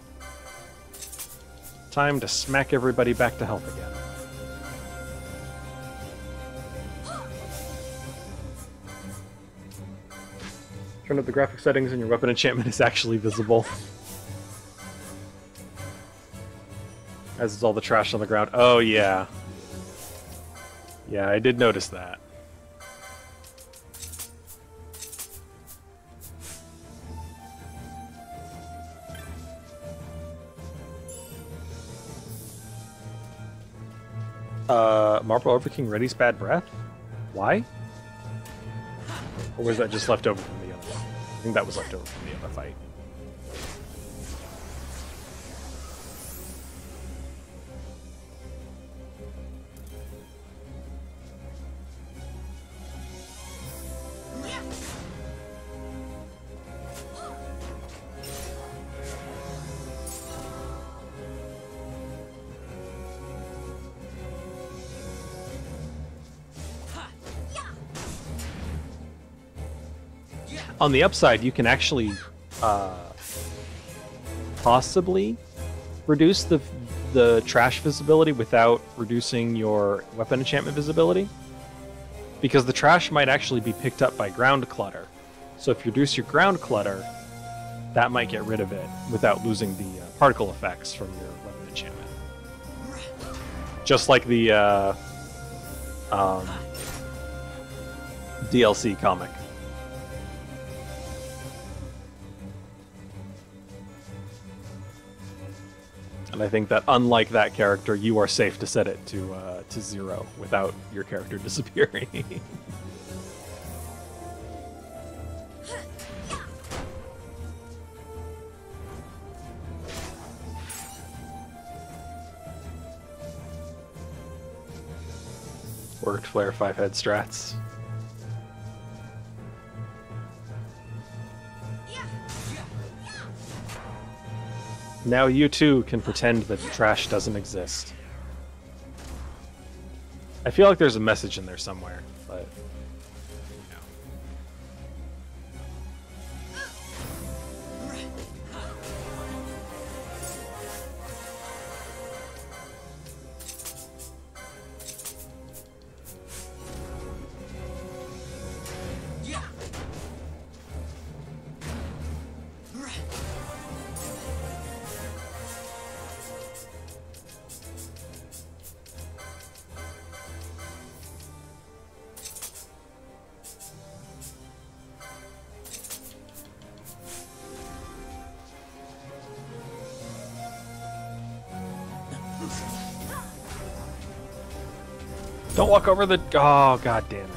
Time to smack everybody back to health again. Turn up the graphic settings and your weapon enchantment is actually visible. As is all the trash on the ground. Oh, yeah. Yeah, I did notice that. Marble Overking Ready's bad breath? Why? Or was that just left over from the other one? I think that was left over from the other fight. On the upside, you can actually possibly reduce the trash visibility without reducing your weapon enchantment visibility, because the trash might actually be picked up by ground clutter. So if you reduce your ground clutter, that might get rid of it without losing the particle effects from your weapon enchantment. Just like the DLC comic. And I think that, unlike that character, you are safe to set it to 0 without your character disappearing. Worked Flare 5 head strats. Now you too can pretend that trash doesn't exist. I feel like there's a message in there somewhere, but... Don't walk over the... Oh, god damn it.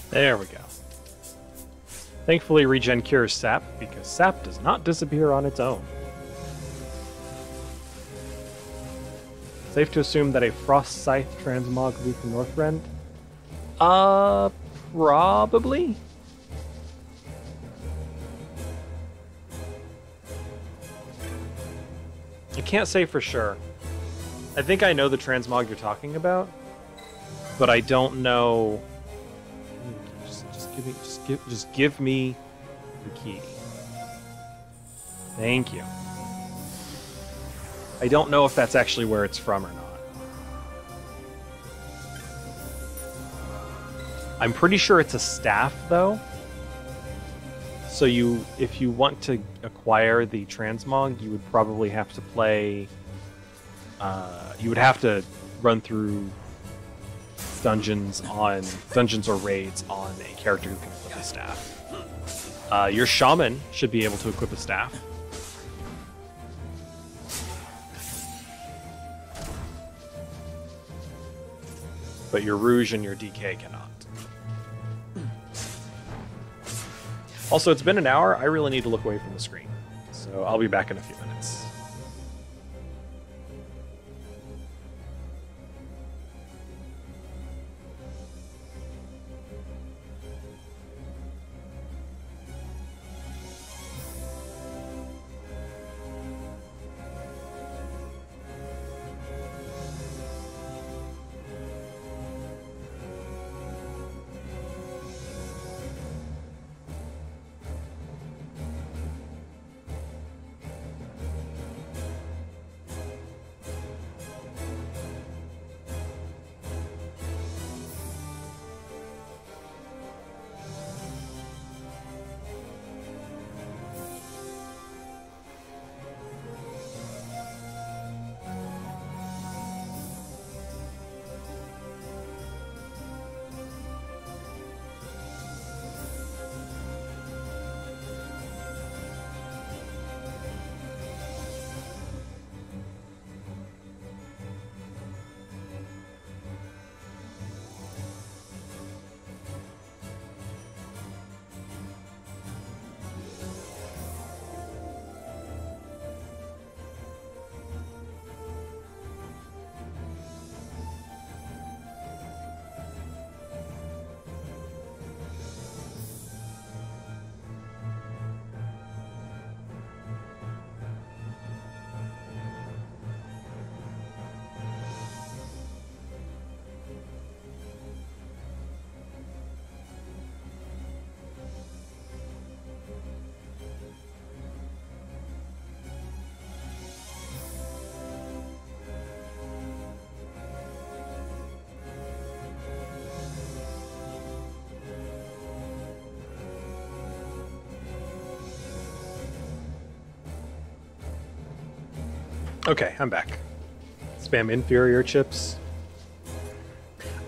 There we go. Thankfully, Regen cures sap, because sap does not disappear on its own. Safe to assume that a Frost Scythe transmog will be from Northrend? Probably. I can't say for sure. I think I know the transmog you're talking about, but I don't know. Just give me the key. Thank you. I don't know if that's actually where it's from or not. I'm pretty sure it's a staff, though. So if you want to acquire the transmog, you would probably have to play. You would have to run through dungeons or raids on a character who can equip a staff. Your shaman should be able to equip a staff. But your Rouge and your DK cannot. Also, it's been an hour. I really need to look away from the screen. So I'll be back in a few minutes. Okay, I'm back. Spam inferior chips.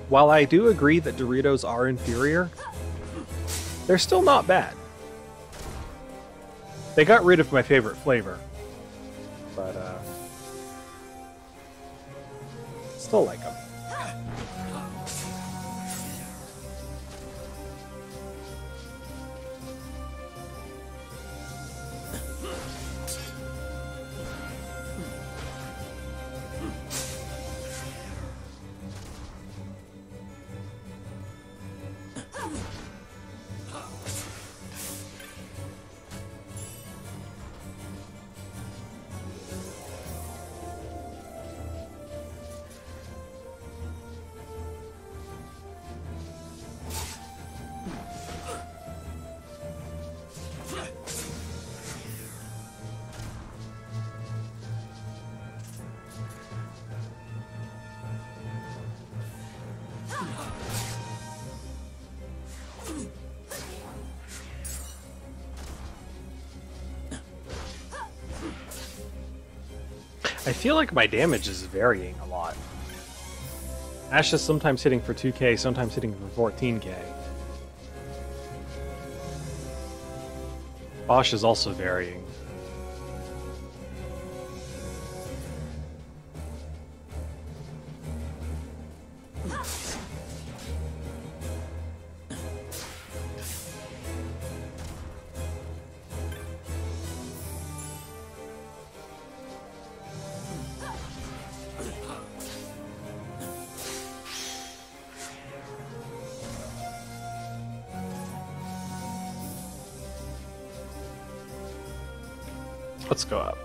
While I do agree that Doritos are inferior, they're still not bad. They got rid of my favorite flavor, but still like them. I feel like my damage is varying a lot. Ash is sometimes hitting for 2k, sometimes hitting for 14k. Bosch is also varying. Let's go up.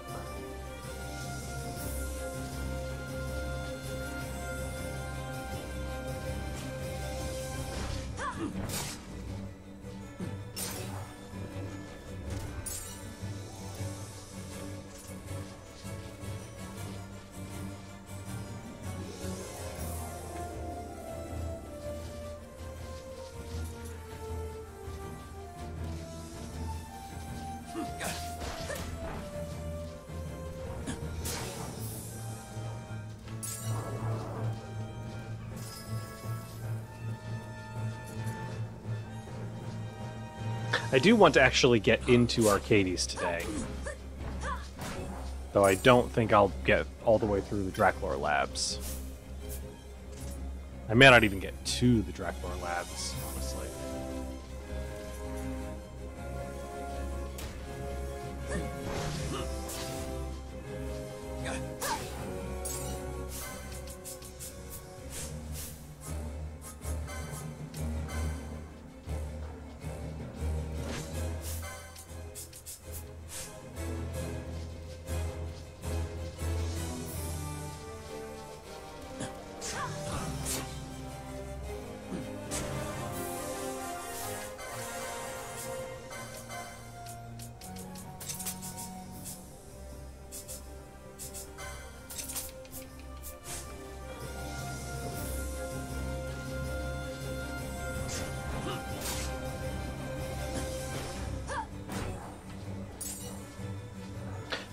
I do want to actually get into Arcades today. Though I don't think I'll get all the way through the Draklor Labs. I may not even get to the Draklor Labs, honestly.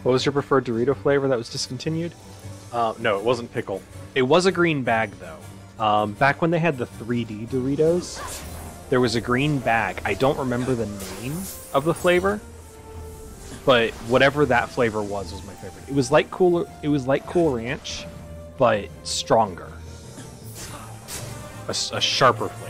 What was your preferred Dorito flavor that was discontinued? No, it wasn't pickle. It was a green bag, though. Back when they had the 3D Doritos, there was a green bag. I don't remember the name of the flavor, but whatever that flavor was my favorite. It was like Cool Ranch, but stronger. A sharper flavor.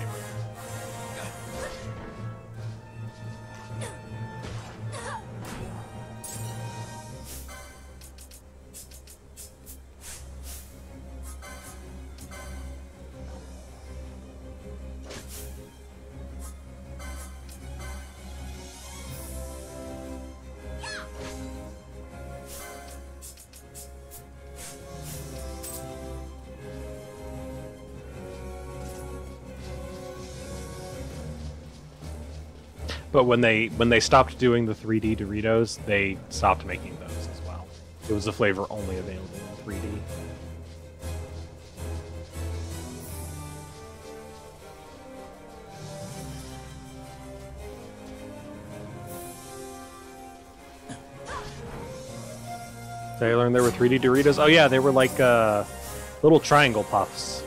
But when they stopped doing the 3D Doritos, they stopped making those as well. It was a flavor only available in 3D. Did I learn there were 3D Doritos? Oh yeah, they were like little triangle puffs.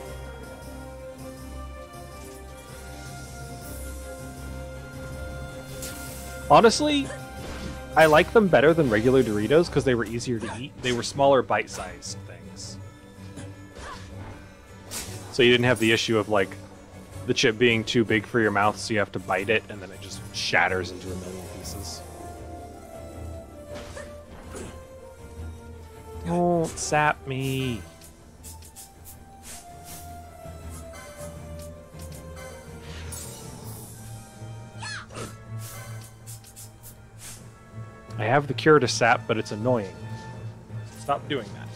Honestly, I like them better than regular Doritos because they were easier to eat. They were smaller, bite-sized things. So you didn't have the issue of, like, the chip being too big for your mouth, so you have to bite it, and then it just shatters into a million pieces. Don't sap me. I have the cure to sap, but it's annoying. Stop doing that.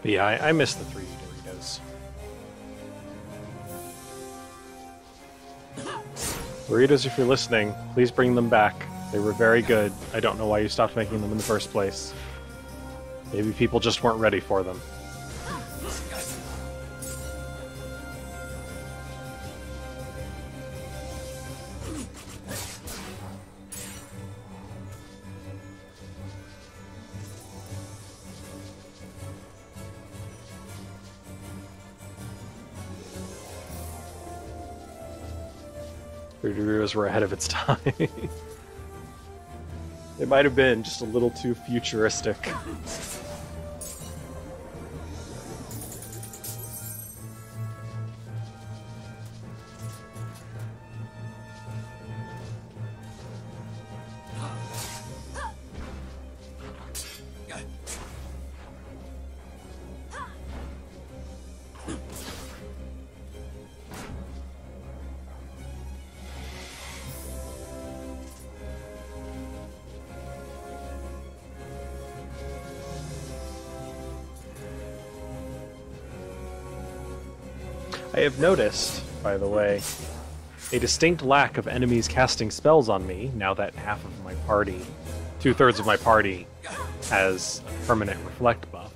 But yeah, I miss the 3D Doritos. Doritos, if you're listening, please bring them back. They were very good. I don't know why you stopped making them in the first place. Maybe people just weren't ready for them. Radios were ahead of its time. It might have been just a little too futuristic. I have noticed, by the way, a distinct lack of enemies casting spells on me now that half of my party, 2/3 of my party, has a permanent reflect buff.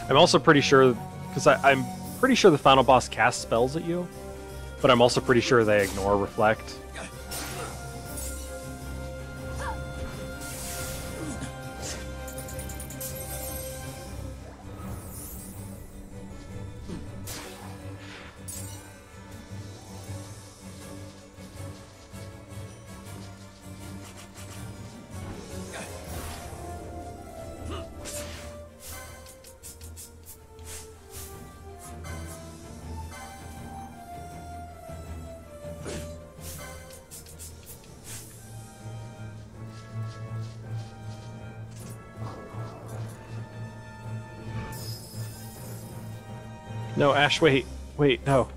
I'm also pretty sure, because I'm pretty sure the final boss casts spells at you, but I'm also pretty sure they ignore reflect. No, Ash, wait. Wait, no.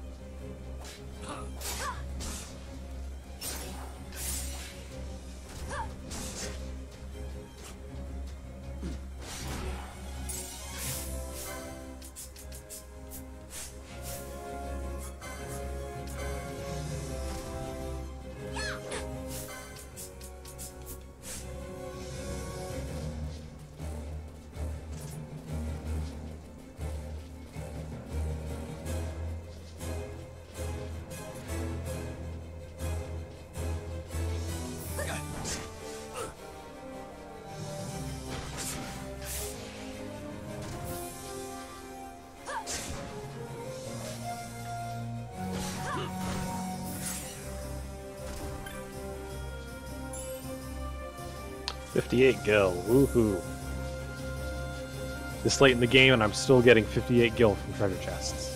$58 gil, woohoo. This late in the game and I'm still getting 58 gil from treasure chests.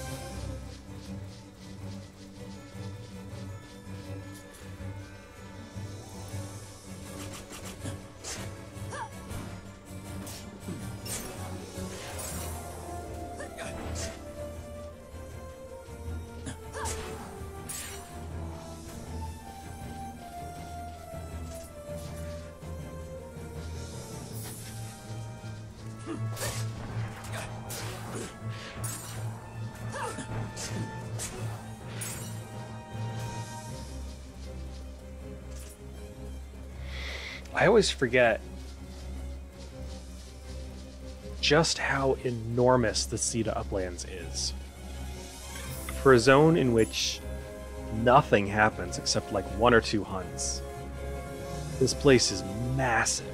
I always forget just how enormous the Cedar Uplands is. For a zone in which nothing happens except like 1 or 2 hunts, this place is massive.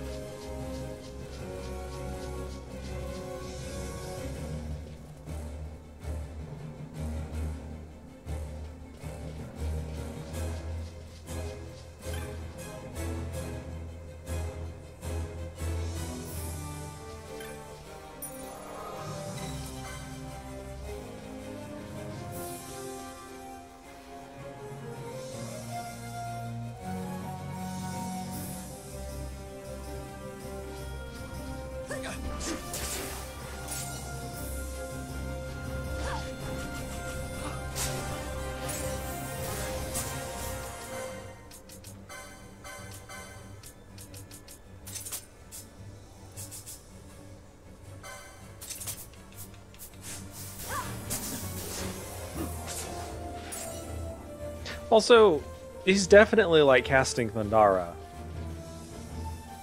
Also, he's definitely like casting Thundara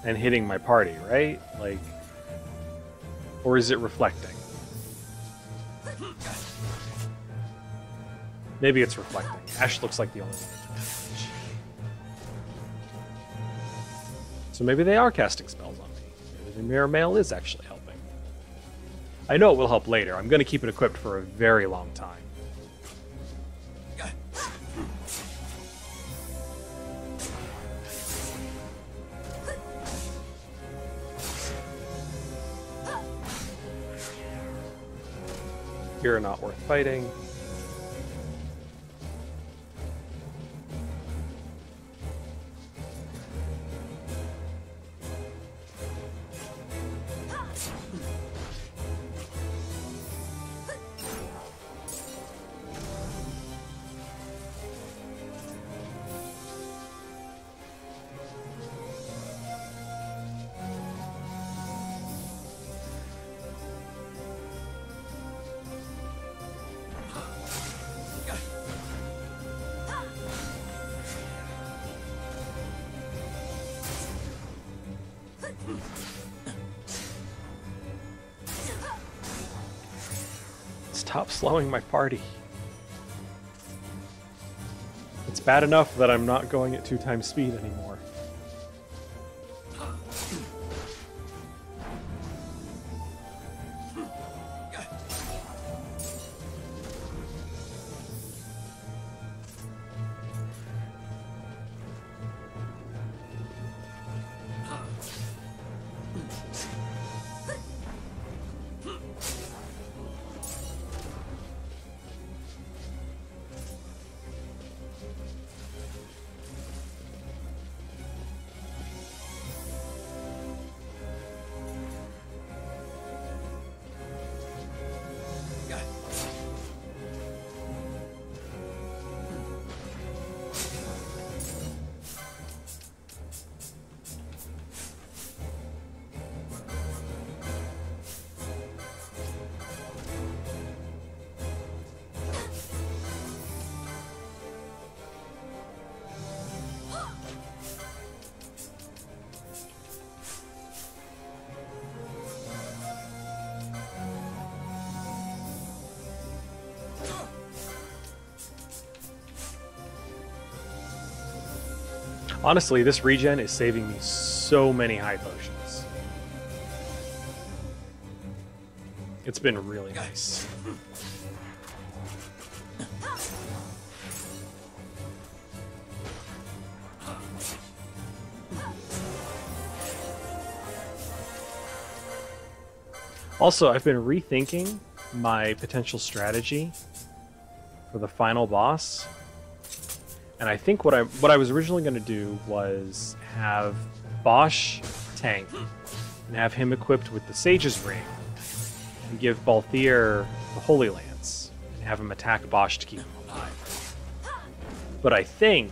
and hitting my party, right? Like, or is it reflecting? Maybe it's reflecting. Ash looks like the only one. So maybe they are casting spells on me. Maybe the Mirror Mail is actually helping. I know it will help later. I'm going to keep it equipped for a very long time. You're not worth fighting. Stop slowing my party. It's bad enough that I'm not going at 2 times speed anymore. Honestly, this regen is saving me so many high potions. It's been really nice. Also, I've been rethinking my potential strategy for the final boss. And I think what I was originally going to do was have Bosch tank and have him equipped with the Sage's Ring and give Balthier the Holy Lance and have him attack Bosch to keep him alive. But I think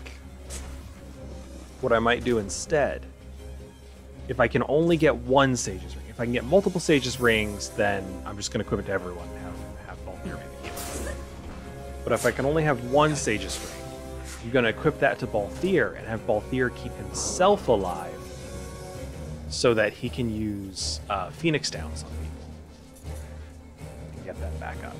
what I might do instead, if I can only get 1 Sage's Ring, if I can get multiple Sage's Rings, then I'm just going to equip it to everyone and have Balthier maybe. But if I can only have 1 Sage's Ring, I'm going to equip that to Balthier and have Balthier keep himself alive so that he can use Phoenix Downs on people. And get that back up.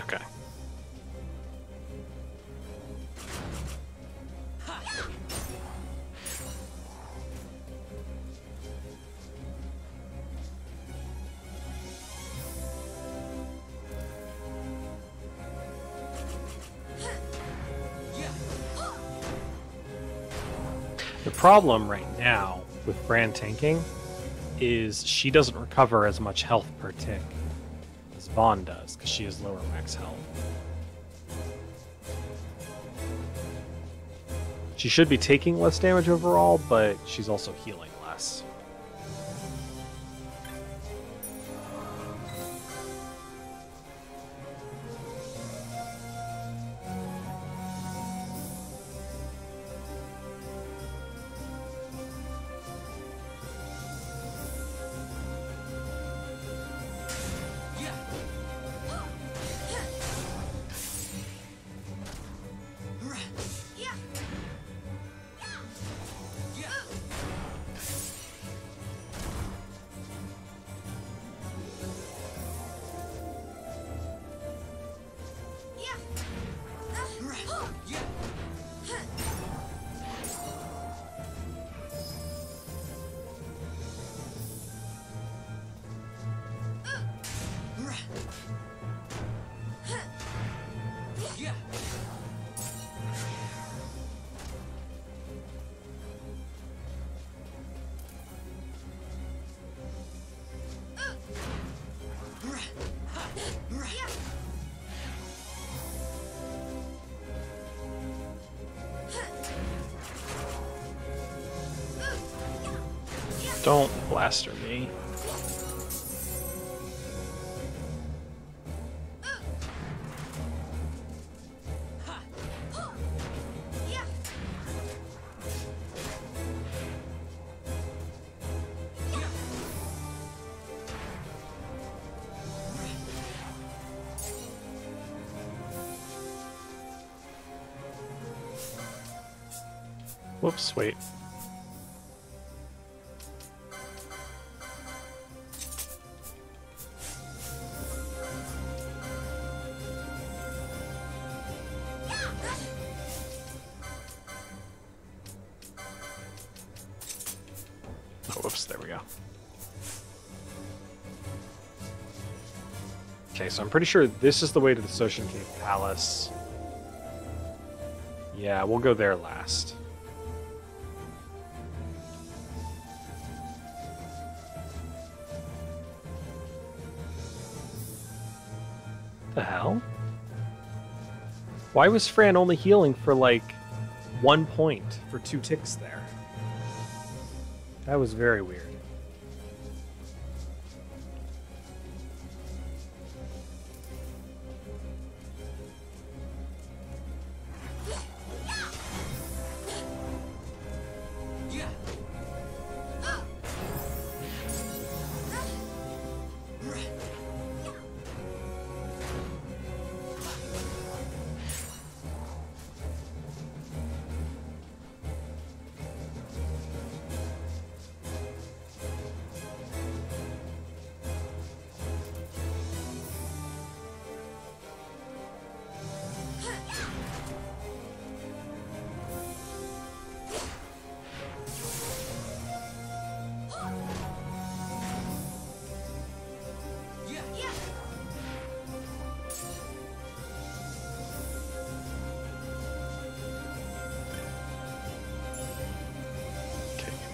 Okay. The problem right now with Bran tanking is she doesn't recover as much health per tick as Vaughn does, because she has lower max health. She should be taking less damage overall, but she's also healing less. Don't blaster me. Whoops, wait. Oh, whoops, there we go. Okay, so I'm pretty sure this is the way to the Soshin Cave Palace. Yeah, we'll go there last. The hell? Why was Fran only healing for like 1 point for 2 ticks there? That was very weird.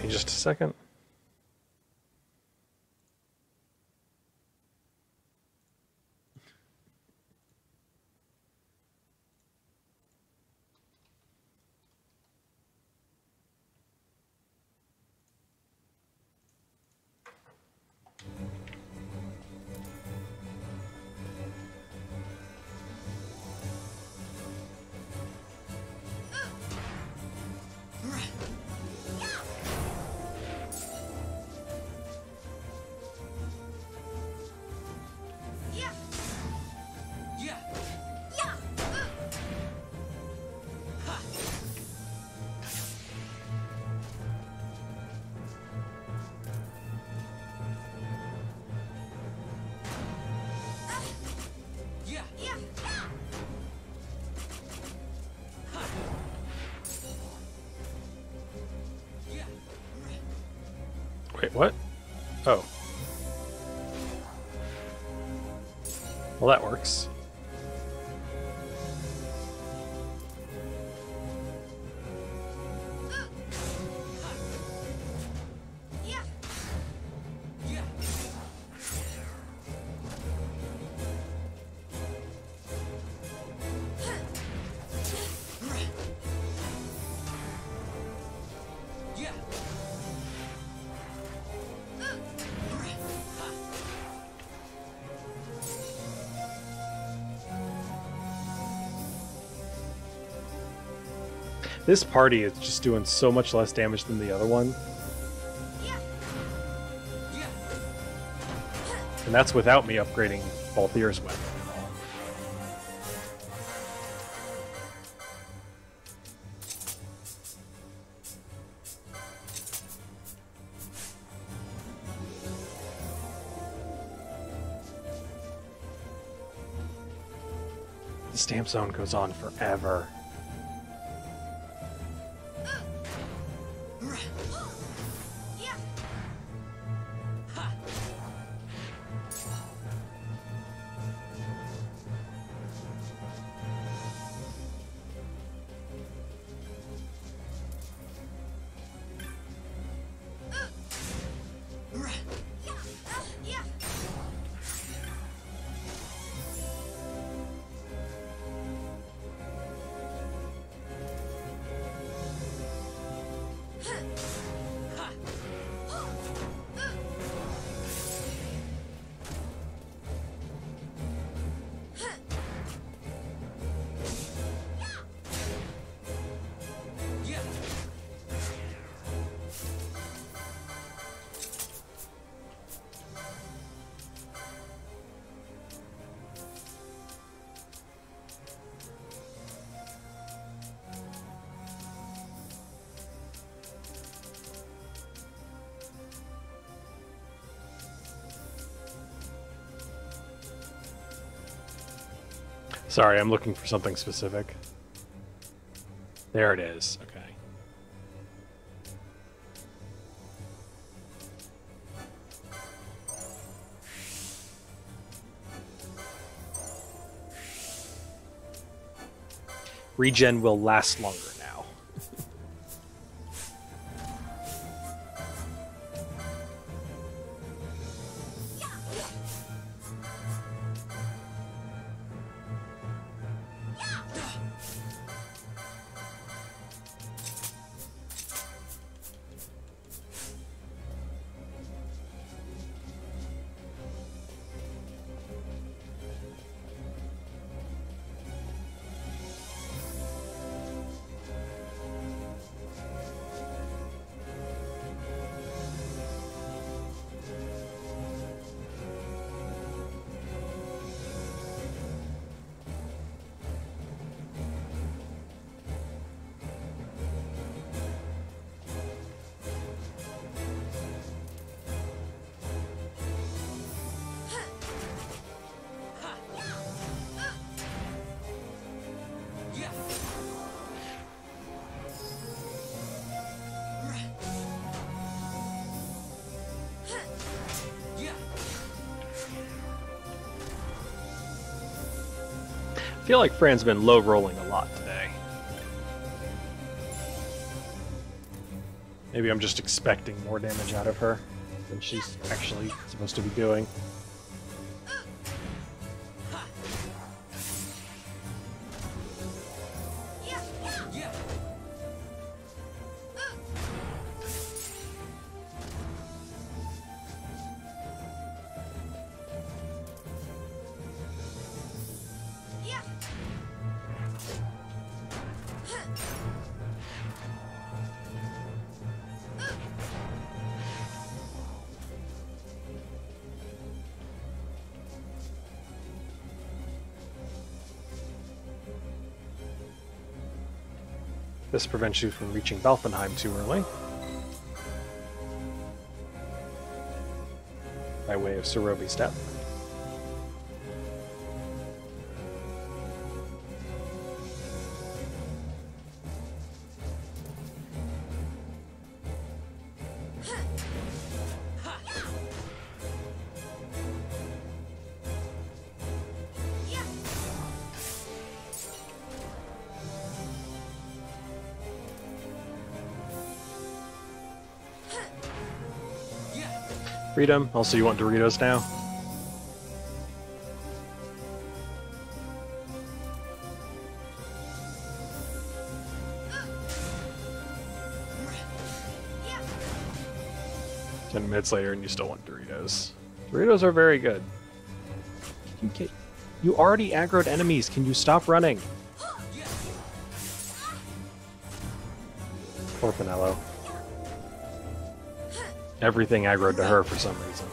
Just a second. Wait, what? Oh. Well, that works. This party is just doing so much less damage than the other one. And that's without me upgrading Balthier's weapon at all. The stamp zone goes on forever. Sorry, I'm looking for something specific. There it is. Okay. Regen will last longer now. I feel like Fran's been low rolling a lot today. Maybe I'm just expecting more damage out of her than she's actually supposed to be doing. This prevents you from reaching Balfenheim too early. By way of Serobi Step. Freedom. Also, you want Doritos now? Yeah. 10 minutes later and you still want Doritos. Doritos are very good. You already aggroed enemies. Can you stop running? Poor Pinello. Everything aggroed to her for some reason.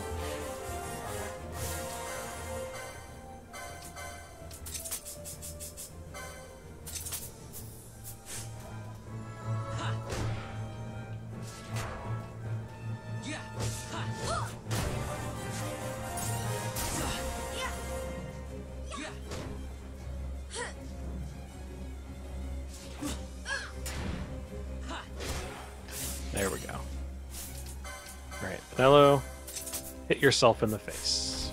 There we go. Alright, Pinello, hit yourself in the face.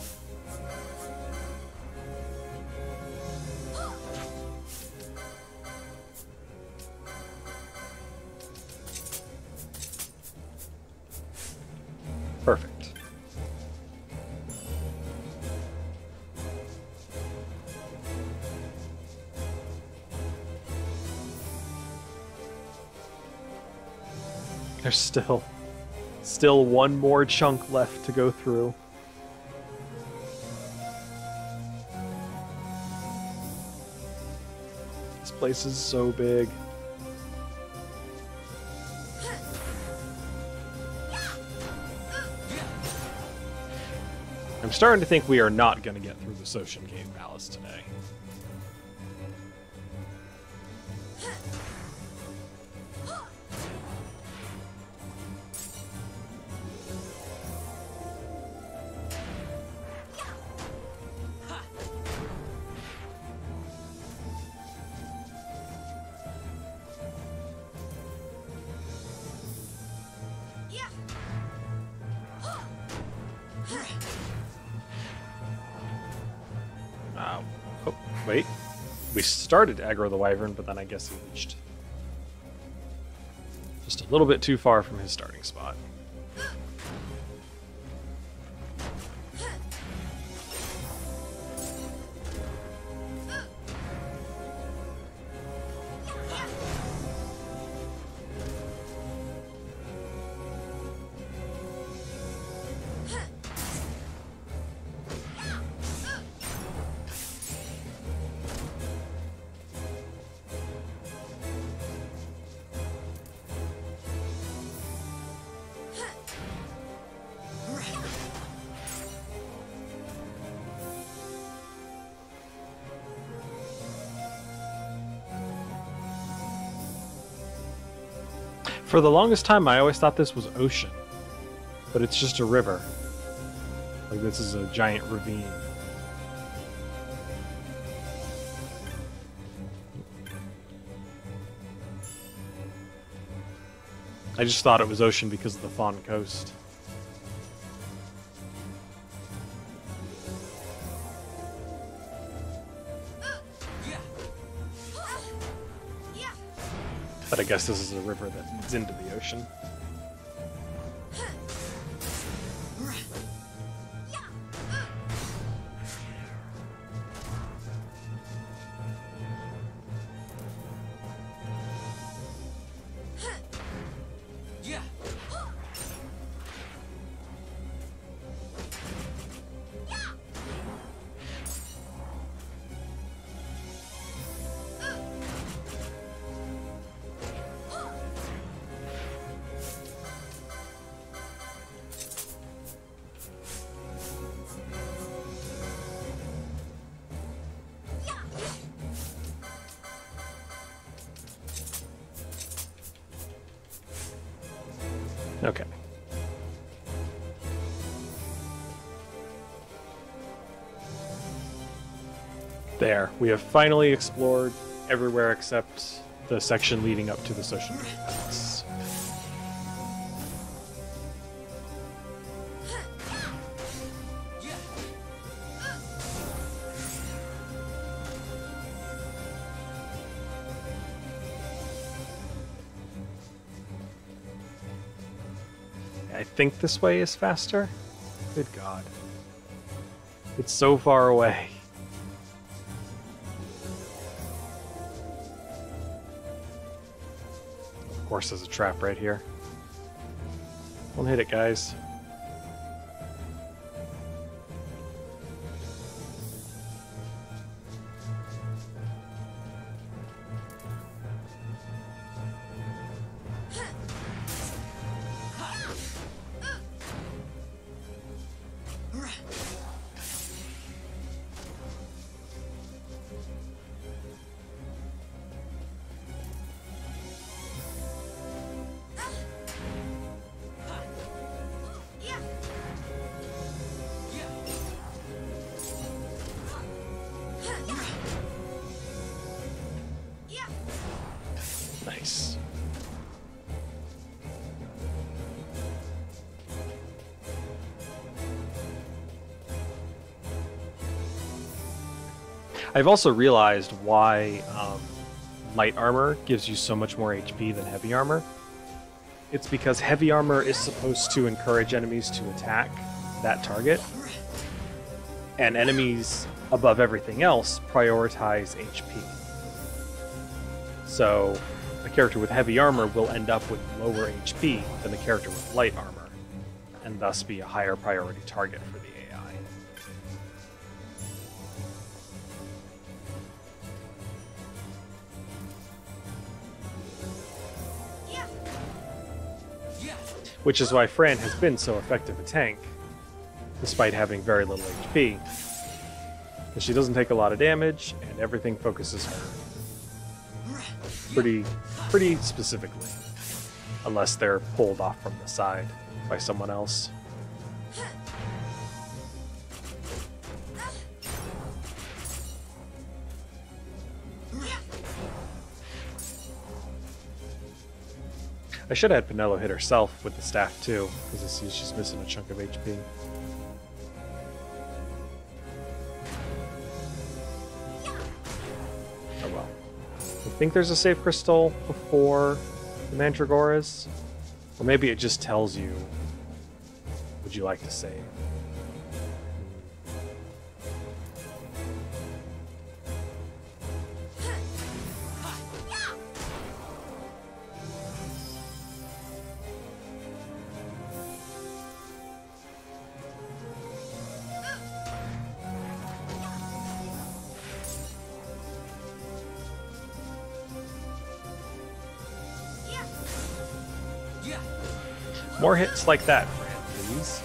Perfect. There's still one more chunk left to go through. This place is so big. I'm starting to think we are not going to get through the Soshin Cave Palace today. Oh, wait. We started to aggro the Wyvern, but then I guess he reached just a little bit too far from his starting spot. For the longest time, I always thought this was ocean, but it's just a river. Like, this is a giant ravine. I just thought it was ocean because of the Fawn Coast. But I guess this is a river that leads into the ocean. Okay. There, we have finally explored everywhere except the section leading up to the Soshin Cave Palace. I think this way is faster. Good God. It's so far away. Of course, there's a trap right here. Don't hit it, guys. Nice. I've also realized why light armor gives you so much more HP than heavy armor. It's because heavy armor is supposed to encourage enemies to attack that target, and enemies, above everything else, prioritize HP. So a character with heavy armor will end up with lower HP than the character with light armor, and thus be a higher priority target for the AI. Which is why Fran has been so effective a tank, despite having very little HP. Because she doesn't take a lot of damage, and everything focuses her pretty specifically. Unless they're pulled off from the side by someone else. I should have had Penelo hit herself with the staff too, because I see she's missing a chunk of HP. Oh well. I think there's a save crystal before the Mandragoras. Or maybe it just tells you, would you like to save? More hits like that, Fran, please.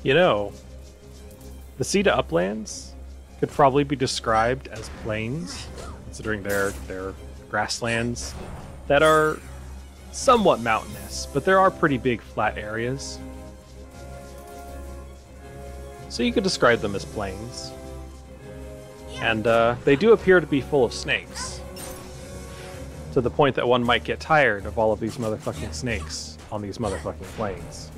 You know, the Sea to Uplands could probably be described as plains, considering they're grasslands that are somewhat mountainous, but there are pretty big flat areas. So you could describe them as plains. And they do appear to be full of snakes, to the point that one might get tired of all of these motherfucking snakes on these motherfucking plains.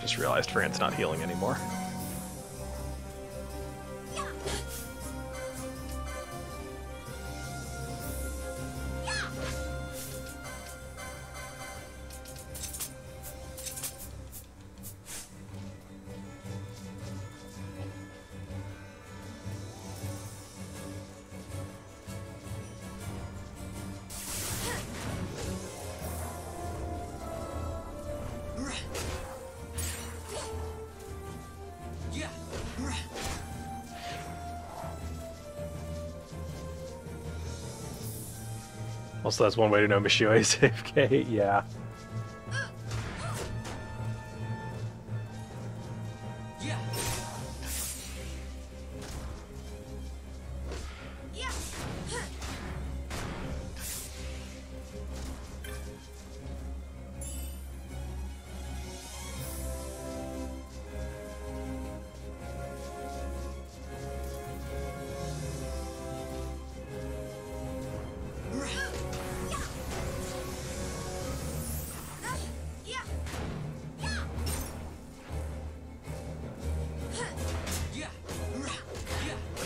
Just realized Fran's not healing anymore. Also, that's one way to know Michio is AFK, yeah.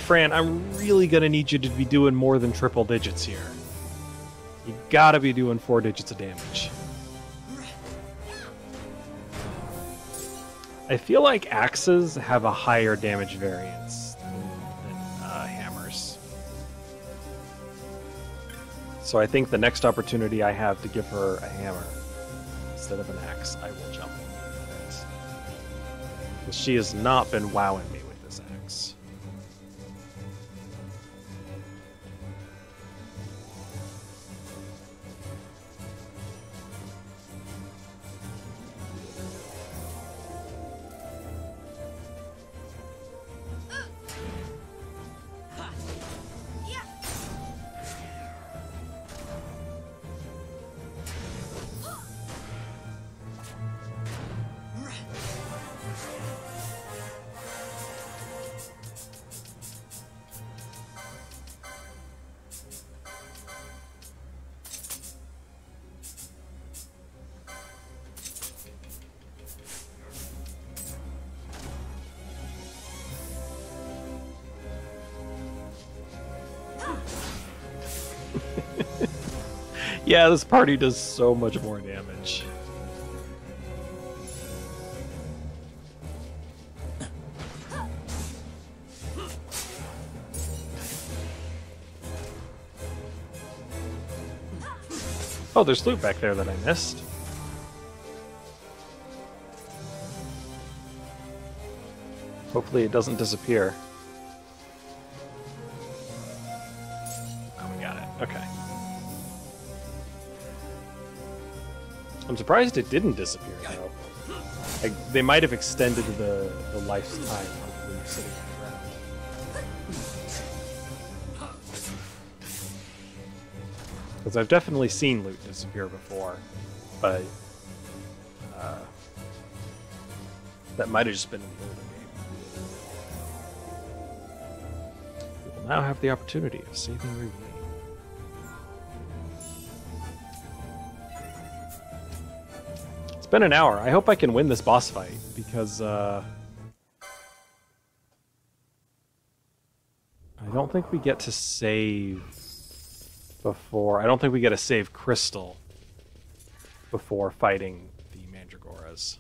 Fran, I'm really gonna need you to be doing more than triple digits here. You gotta be doing 4 digits of damage. I feel like axes have a higher damage variance than hammers. So I think the next opportunity I have to give her a hammer instead of an axe, I will jump on it. Because she has not been wowing me with this axe. Yeah, this party does so much more damage. Oh, there's loot back there that I missed. Hopefully it doesn't disappear. Oh, we got it. Okay. I'm surprised it didn't disappear, though. Like, they might have extended the lifetime of the sitting on the ground. Because I've definitely seen loot disappear before, but that might have just been in the older game. We will now have the opportunity of saving Regen. It's been an hour. I hope I can win this boss fight, because I don't think we get to save before... I don't think we get to save Crystal before fighting the Mandragoras.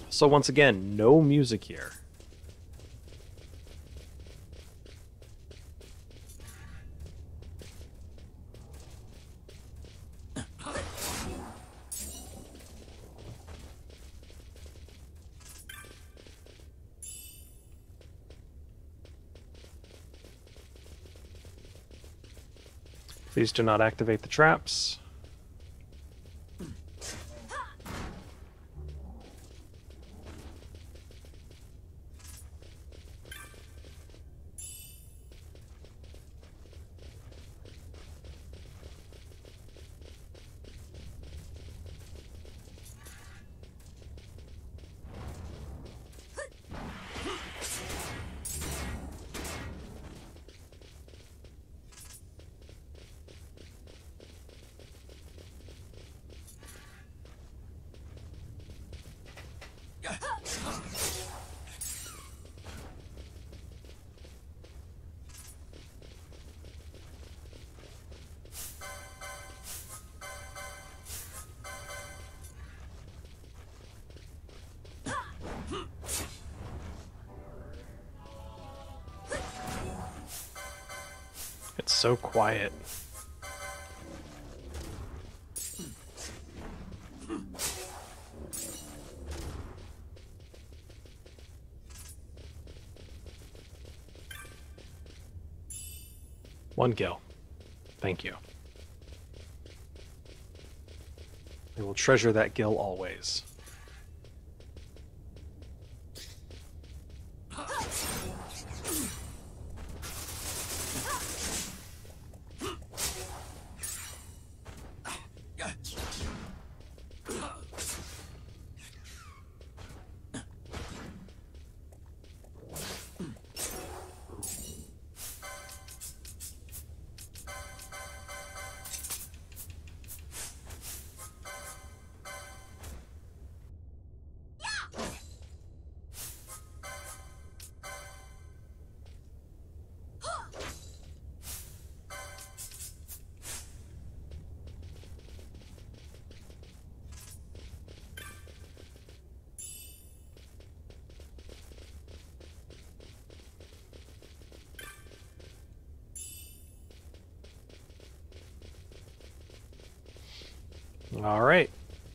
So once again, no music here. Please do not activate the traps. It's so quiet. 1 gil. Thank you. I will treasure that gil always. All right,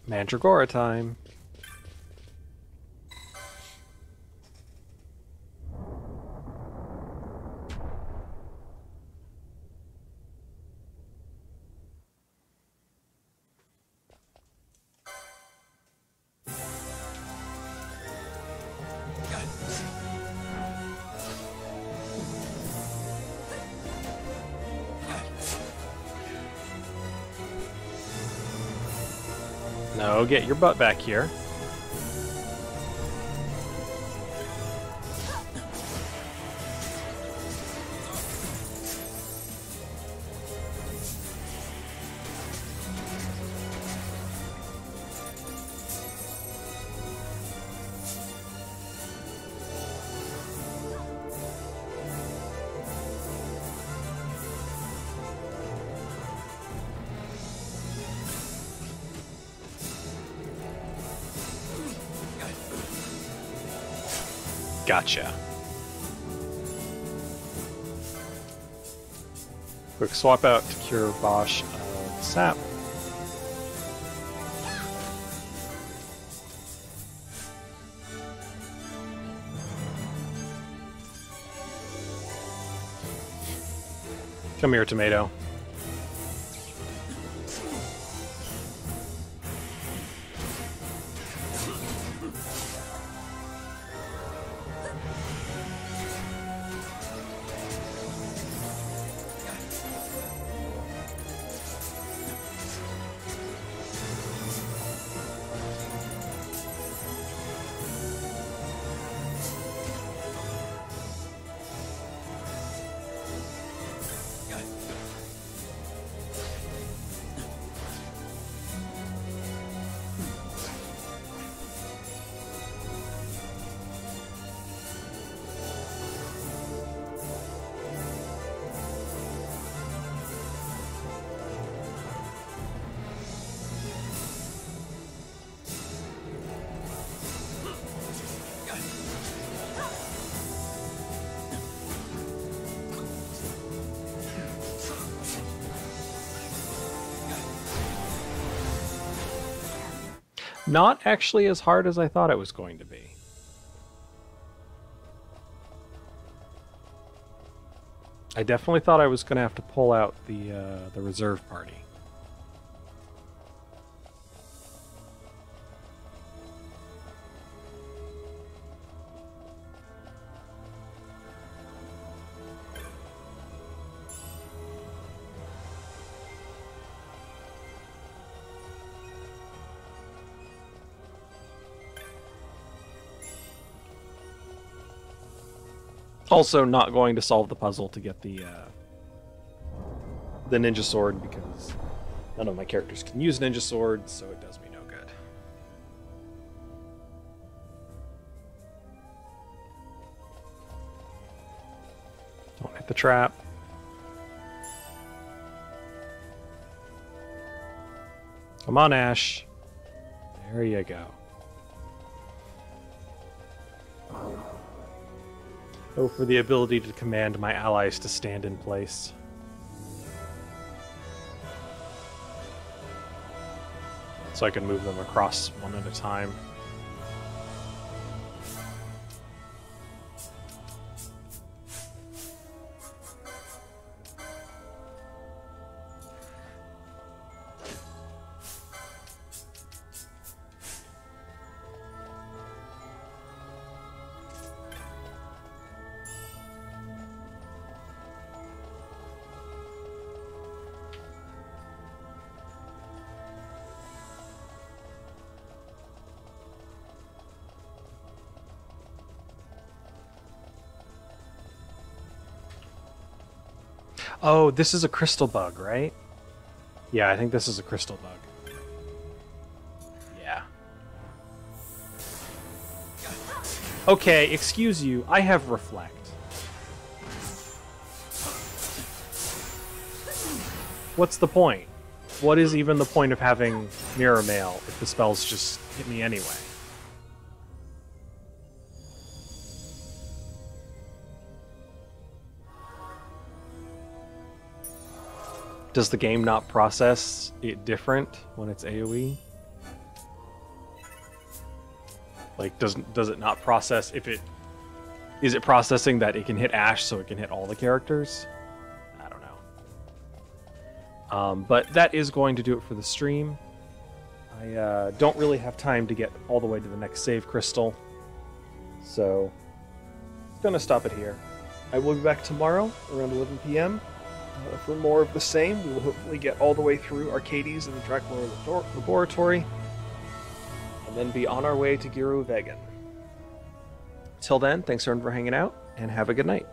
Mandragora time. No, get your butt back here. Gotcha. Quick swap out to cure Bosch of sap. Come here, tomato. Not actually as hard as I thought it was going to be. I definitely thought I was going to have to pull out the reserve party. Also, not going to solve the puzzle to get the ninja sword because none of my characters can use ninja sword, so it does me no good. Don't hit the trap. Come on, Ash. There you go. Oh, for the ability to command my allies to stand in place. So I can move them across one at a time. Oh, this is a crystal bug, right? Yeah, I think this is a crystal bug. Yeah. Okay, excuse you. I have Reflect. What's the point? What is even the point of having Mirror Mail if the spells just hit me anyway? Does the game not process it different when it's AoE? Like, does it not process if it... Is it processing that it can hit Ash so it can hit all the characters? I don't know. But that is going to do it for the stream. I don't really have time to get all the way to the next save crystal. So, I'm going to stop it here. I will be back tomorrow around 11 p.m. For more of the same. We will hopefully get all the way through Arcades and the Dracula Laboratory, and then be on our way to Giro Vegan. Till then, thanks everyone for hanging out, and have a good night.